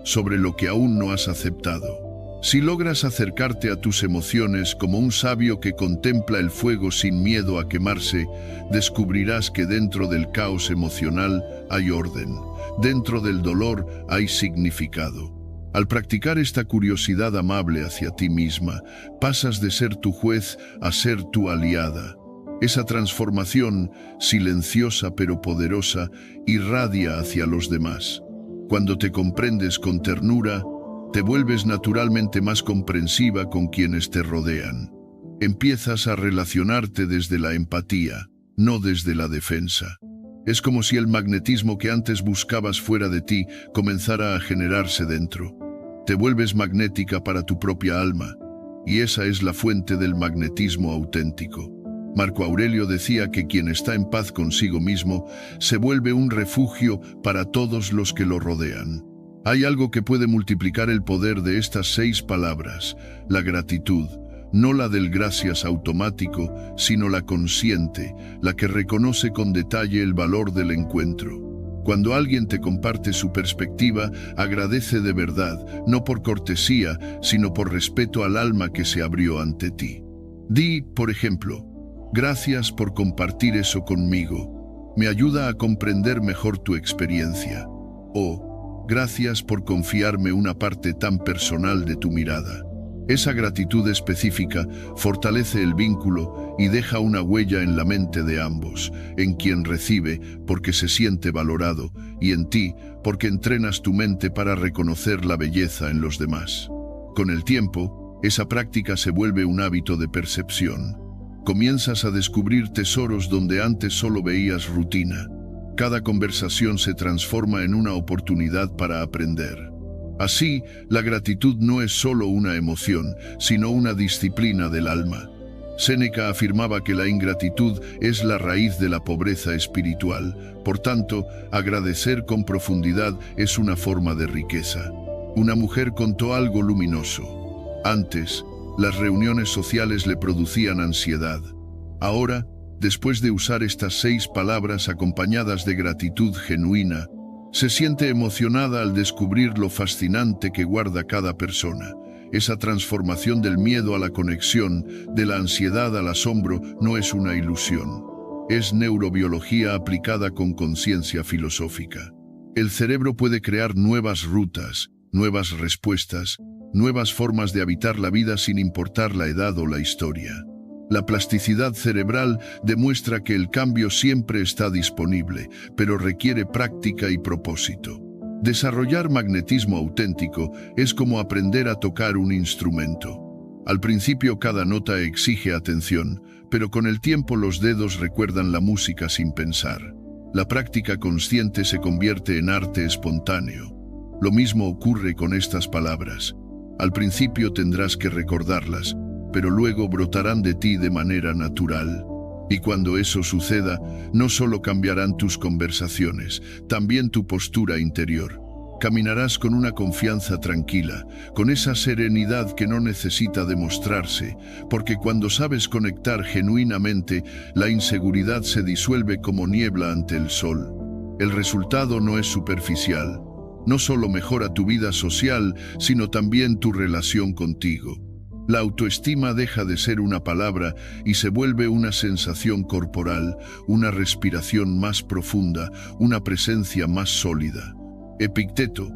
sobre lo que aún no has aceptado. Si logras acercarte a tus emociones como un sabio que contempla el fuego sin miedo a quemarse, descubrirás que dentro del caos emocional hay orden, dentro del dolor hay significado. Al practicar esta curiosidad amable hacia ti misma, pasas de ser tu juez a ser tu aliada. Esa transformación, silenciosa pero poderosa, irradia hacia los demás. Cuando te comprendes con ternura, te vuelves naturalmente más comprensiva con quienes te rodean. Empiezas a relacionarte desde la empatía, no desde la defensa. Es como si el magnetismo que antes buscabas fuera de ti comenzara a generarse dentro. Te vuelves magnética para tu propia alma, y esa es la fuente del magnetismo auténtico. Marco Aurelio decía que quien está en paz consigo mismo se vuelve un refugio para todos los que lo rodean. Hay algo que puede multiplicar el poder de estas 6 palabras, la gratitud, no la del gracias automático, sino la consciente, la que reconoce con detalle el valor del encuentro. Cuando alguien te comparte su perspectiva, agradece de verdad, no por cortesía, sino por respeto al alma que se abrió ante ti. Di, por ejemplo, gracias por compartir eso conmigo. Me ayuda a comprender mejor tu experiencia. O, gracias por confiarme una parte tan personal de tu mirada. Esa gratitud específica fortalece el vínculo y deja una huella en la mente de ambos, en quien recibe porque se siente valorado y en ti porque entrenas tu mente para reconocer la belleza en los demás. Con el tiempo, esa práctica se vuelve un hábito de percepción. Comienzas a descubrir tesoros donde antes solo veías rutina. Cada conversación se transforma en una oportunidad para aprender. Así, la gratitud no es solo una emoción, sino una disciplina del alma. Séneca afirmaba que la ingratitud es la raíz de la pobreza espiritual. Por tanto, agradecer con profundidad es una forma de riqueza. Una mujer contó algo luminoso. Antes, las reuniones sociales le producían ansiedad. Ahora, después de usar estas 6 palabras acompañadas de gratitud genuina, se siente emocionada al descubrir lo fascinante que guarda cada persona. Esa transformación del miedo a la conexión, de la ansiedad al asombro, no es una ilusión. Es neurobiología aplicada con conciencia filosófica. El cerebro puede crear nuevas rutas, nuevas respuestas, nuevas formas de habitar la vida sin importar la edad o la historia. La plasticidad cerebral demuestra que el cambio siempre está disponible, pero requiere práctica y propósito. Desarrollar magnetismo auténtico es como aprender a tocar un instrumento. Al principio cada nota exige atención, pero con el tiempo los dedos recuerdan la música sin pensar. La práctica consciente se convierte en arte espontáneo. Lo mismo ocurre con estas palabras. Al principio tendrás que recordarlas, pero luego brotarán de ti de manera natural. Y cuando eso suceda, no solo cambiarán tus conversaciones, también tu postura interior. Caminarás con una confianza tranquila, con esa serenidad que no necesita demostrarse, porque cuando sabes conectar genuinamente, la inseguridad se disuelve como niebla ante el sol. El resultado no es superficial. No solo mejora tu vida social, sino también tu relación contigo. La autoestima deja de ser una palabra y se vuelve una sensación corporal, una respiración más profunda, una presencia más sólida. Epicteto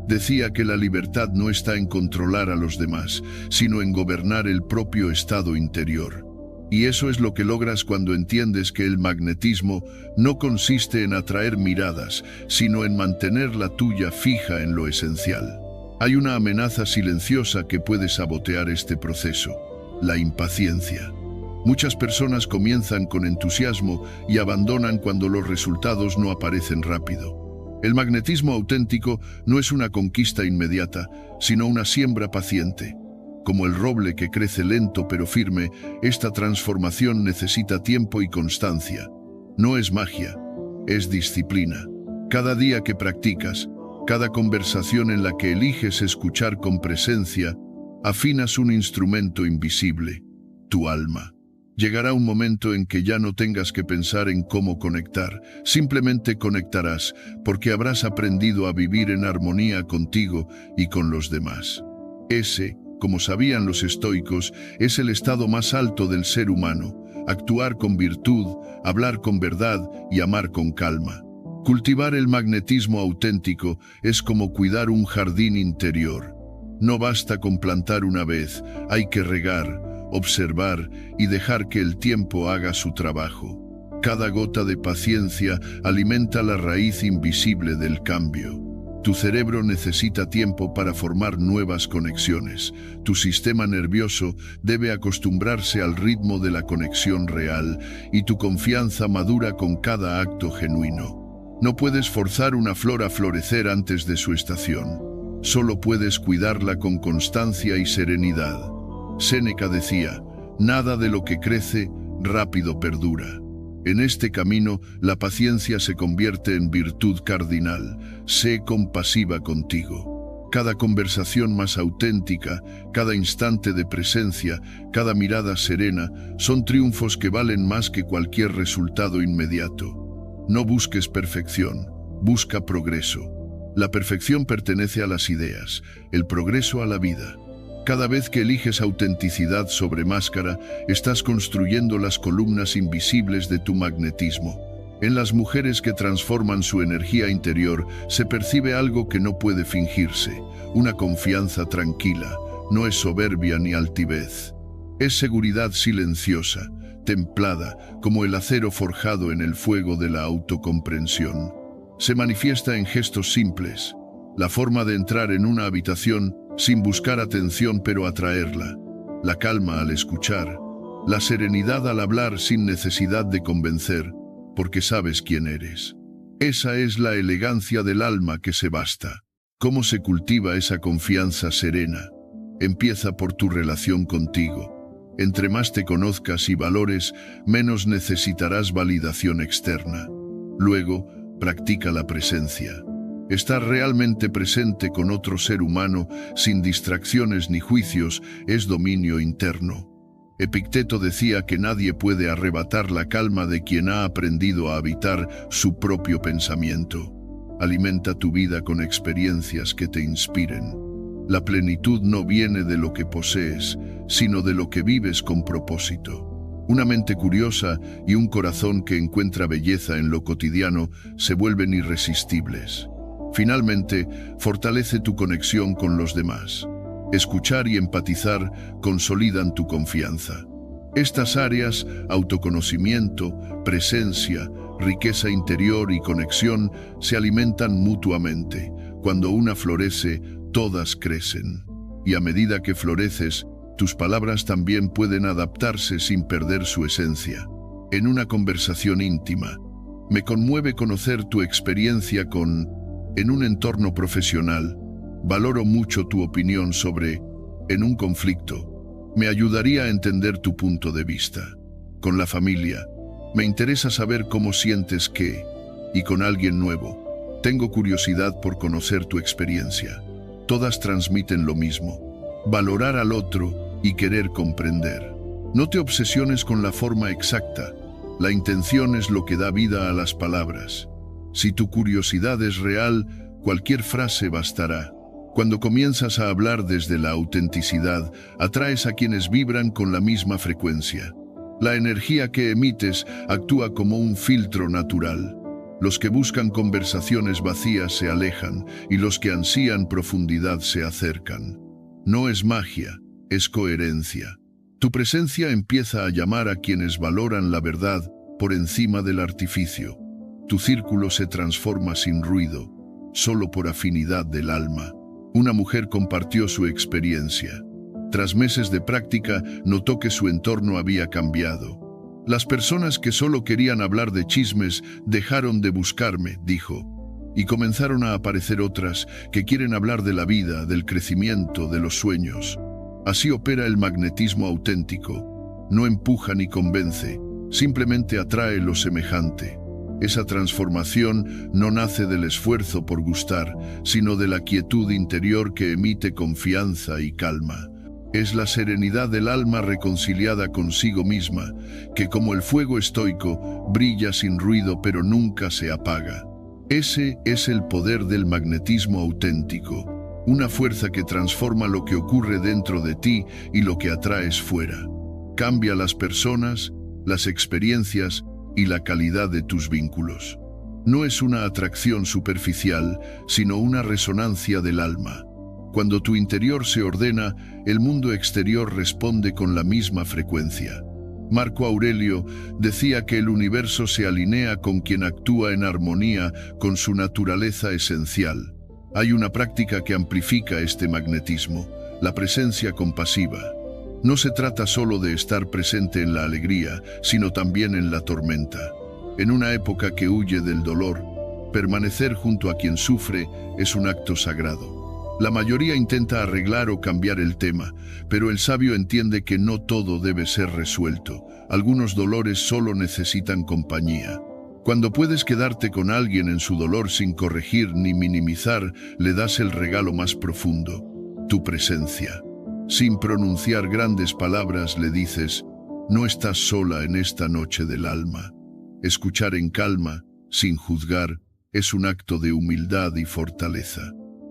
decía que la libertad no está en controlar a los demás, sino en gobernar el propio estado interior. Y eso es lo que logras cuando entiendes que el magnetismo no consiste en atraer miradas, sino en mantener la tuya fija en lo esencial. Hay una amenaza silenciosa que puede sabotear este proceso: la impaciencia. Muchas personas comienzan con entusiasmo y abandonan cuando los resultados no aparecen rápido. El magnetismo auténtico no es una conquista inmediata, sino una siembra paciente. Como el roble que crece lento pero firme, esta transformación necesita tiempo y constancia. No es magia, es disciplina. Cada día que practicas, cada conversación en la que eliges escuchar con presencia, afinas un instrumento invisible, tu alma. Llegará un momento en que ya no tengas que pensar en cómo conectar, simplemente conectarás, porque habrás aprendido a vivir en armonía contigo y con los demás. Ese, como sabían los estoicos, es el estado más alto del ser humano: actuar con virtud, hablar con verdad y amar con calma. Cultivar el magnetismo auténtico es como cuidar un jardín interior. No basta con plantar una vez, hay que regar, observar y dejar que el tiempo haga su trabajo. Cada gota de paciencia alimenta la raíz invisible del cambio. Tu cerebro necesita tiempo para formar nuevas conexiones. Tu sistema nervioso debe acostumbrarse al ritmo de la conexión real y tu confianza madura con cada acto genuino. No puedes forzar una flor a florecer antes de su estación. Solo puedes cuidarla con constancia y serenidad. Séneca decía: nada de lo que crece rápido perdura. En este camino, la paciencia se convierte en virtud cardinal. Sé compasiva contigo. Cada conversación más auténtica, cada instante de presencia, cada mirada serena, son triunfos que valen más que cualquier resultado inmediato. No busques perfección, Busca progreso. La perfección pertenece a las ideas, el progreso a la vida. Cada vez que eliges autenticidad sobre máscara, estás construyendo las columnas invisibles de tu magnetismo. En las mujeres que transforman su energía interior, se percibe algo que no puede fingirse, una confianza tranquila, no es soberbia ni altivez. Es seguridad silenciosa, templada, como el acero forjado en el fuego de la autocomprensión. Se manifiesta en gestos simples, la forma de entrar en una habitación sin buscar atención pero atraerla, la calma al escuchar, la serenidad al hablar sin necesidad de convencer, porque sabes quién eres. Esa es la elegancia del alma que se basta. ¿Cómo se cultiva esa confianza serena? Empieza por tu relación contigo. Entre más te conozcas y valores, menos necesitarás validación externa. Luego, practica la presencia. Estar realmente presente con otro ser humano, sin distracciones ni juicios, es dominio interno. Epicteto decía que nadie puede arrebatar la calma de quien ha aprendido a habitar su propio pensamiento. Alimenta tu vida con experiencias que te inspiren. La plenitud no viene de lo que posees, sino de lo que vives con propósito. Una mente curiosa y un corazón que encuentra belleza en lo cotidiano se vuelven irresistibles. Finalmente, fortalece tu conexión con los demás. Escuchar y empatizar consolidan tu confianza. Estas áreas, autoconocimiento, presencia, riqueza interior y conexión, se alimentan mutuamente. Cuando una florece, todas crecen. Y a medida que floreces, tus palabras también pueden adaptarse sin perder su esencia. En una conversación íntima, me conmueve conocer tu experiencia en un entorno profesional. Valoro mucho tu opinión sobre, en un conflicto. Me ayudaría a entender tu punto de vista. Con la familia, me interesa saber cómo sientes que, y con alguien nuevo, tengo curiosidad por conocer tu experiencia. Todas transmiten lo mismo, valorar al otro y querer comprender. No te obsesiones con la forma exacta, la intención es lo que da vida a las palabras. Si tu curiosidad es real, cualquier frase bastará. Cuando comienzas a hablar desde la autenticidad, atraes a quienes vibran con la misma frecuencia. La energía que emites actúa como un filtro natural. Los que buscan conversaciones vacías se alejan y los que ansían profundidad se acercan. No es magia, es coherencia. Tu presencia empieza a llamar a quienes valoran la verdad por encima del artificio. Tu círculo se transforma sin ruido, solo por afinidad del alma. Una mujer compartió su experiencia. Tras meses de práctica, notó que su entorno había cambiado. Las personas que solo querían hablar de chismes dejaron de buscarme, dijo, y comenzaron a aparecer otras que quieren hablar de la vida, del crecimiento, de los sueños. Así opera el magnetismo auténtico. No empuja ni convence, simplemente atrae lo semejante. Esa transformación no nace del esfuerzo por gustar, sino de la quietud interior que emite confianza y calma. Es la serenidad del alma reconciliada consigo misma, que como el fuego estoico, brilla sin ruido pero nunca se apaga. Ese es el poder del magnetismo auténtico, una fuerza que transforma lo que ocurre dentro de ti y lo que atraes fuera. Cambia las personas, las experiencias y la calidad de tus vínculos. No es una atracción superficial, sino una resonancia del alma. Cuando tu interior se ordena, el mundo exterior responde con la misma frecuencia. Marco Aurelio decía que el universo se alinea con quien actúa en armonía con su naturaleza esencial. Hay una práctica que amplifica este magnetismo, la presencia compasiva. No se trata solo de estar presente en la alegría, sino también en la tormenta. En una época que huye del dolor, permanecer junto a quien sufre es un acto sagrado. La mayoría intenta arreglar o cambiar el tema, pero el sabio entiende que no todo debe ser resuelto. Algunos dolores solo necesitan compañía. Cuando puedes quedarte con alguien en su dolor sin corregir ni minimizar, le das el regalo más profundo, tu presencia. Sin pronunciar grandes palabras le dices, no estás sola en esta noche del alma. Escuchar en calma, sin juzgar, es un acto de humildad y fortaleza.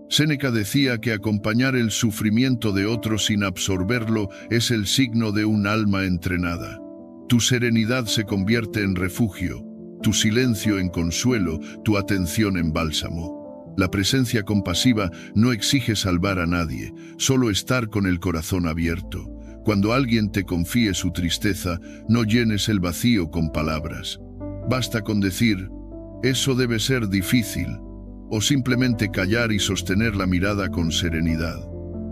Séneca decía que acompañar el sufrimiento de otros sin absorberlo es el signo de un alma entrenada. Tu serenidad se convierte en refugio, tu silencio en consuelo, tu atención en bálsamo. La presencia compasiva no exige salvar a nadie, solo estar con el corazón abierto. Cuando alguien te confíe su tristeza, no llenes el vacío con palabras. Basta con decir, eso debe ser difícil, o simplemente callar y sostener la mirada con serenidad.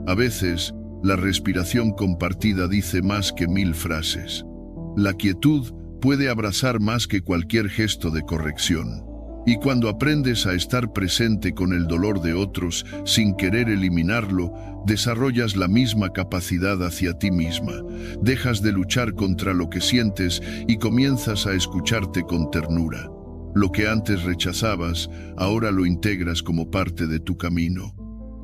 A veces, la respiración compartida dice más que 1000 frases. La quietud puede abrazar más que cualquier gesto de corrección. Y cuando aprendes a estar presente con el dolor de otros sin querer eliminarlo, desarrollas la misma capacidad hacia ti misma. Dejas de luchar contra lo que sientes y comienzas a escucharte con ternura. Lo que antes rechazabas, ahora lo integras como parte de tu camino.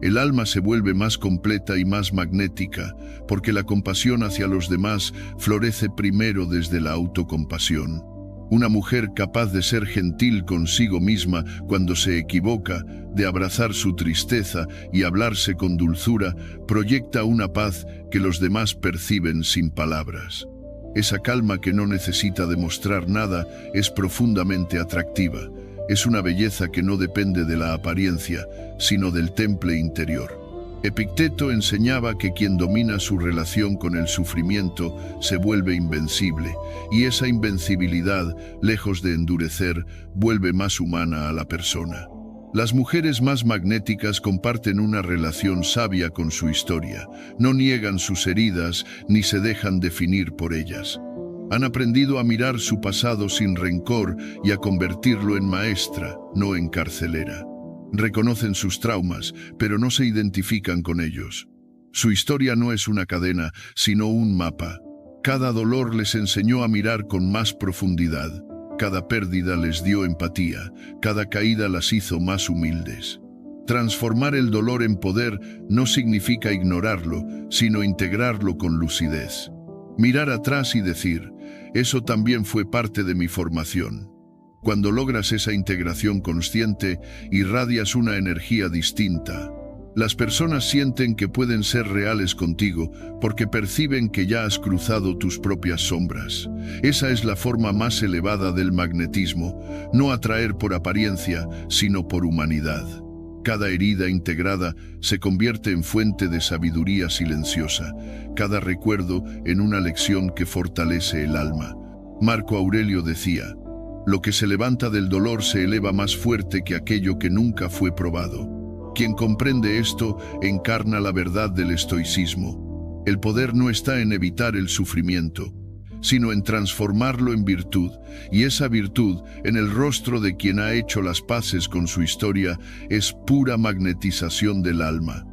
El alma se vuelve más completa y más magnética, porque la compasión hacia los demás florece primero desde la autocompasión. Una mujer capaz de ser gentil consigo misma cuando se equivoca, de abrazar su tristeza y hablarse con dulzura, proyecta una paz que los demás perciben sin palabras. Esa calma que no necesita demostrar nada es profundamente atractiva. Es una belleza que no depende de la apariencia, sino del temple interior. Epicteto enseñaba que quien domina su relación con el sufrimiento se vuelve invencible, y esa invencibilidad, lejos de endurecer, vuelve más humana a la persona. Las mujeres más magnéticas comparten una relación sabia con su historia, no niegan sus heridas ni se dejan definir por ellas. Han aprendido a mirar su pasado sin rencor y a convertirlo en maestra, no en carcelera. Reconocen sus traumas, pero no se identifican con ellos. Su historia no es una cadena, sino un mapa. Cada dolor les enseñó a mirar con más profundidad. Cada pérdida les dio empatía, cada caída las hizo más humildes. Transformar el dolor en poder no significa ignorarlo, sino integrarlo con lucidez. Mirar atrás y decir, eso también fue parte de mi formación. Cuando logras esa integración consciente, irradias una energía distinta. Las personas sienten que pueden ser reales contigo porque perciben que ya has cruzado tus propias sombras. Esa es la forma más elevada del magnetismo, no atraer por apariencia, sino por humanidad. Cada herida integrada se convierte en fuente de sabiduría silenciosa, cada recuerdo en una lección que fortalece el alma. Marco Aurelio decía, lo que se levanta del dolor se eleva más fuerte que aquello que nunca fue probado. Quien comprende esto encarna la verdad del estoicismo. El poder no está en evitar el sufrimiento, sino en transformarlo en virtud, y esa virtud, en el rostro de quien ha hecho las paces con su historia, es pura magnetización del alma.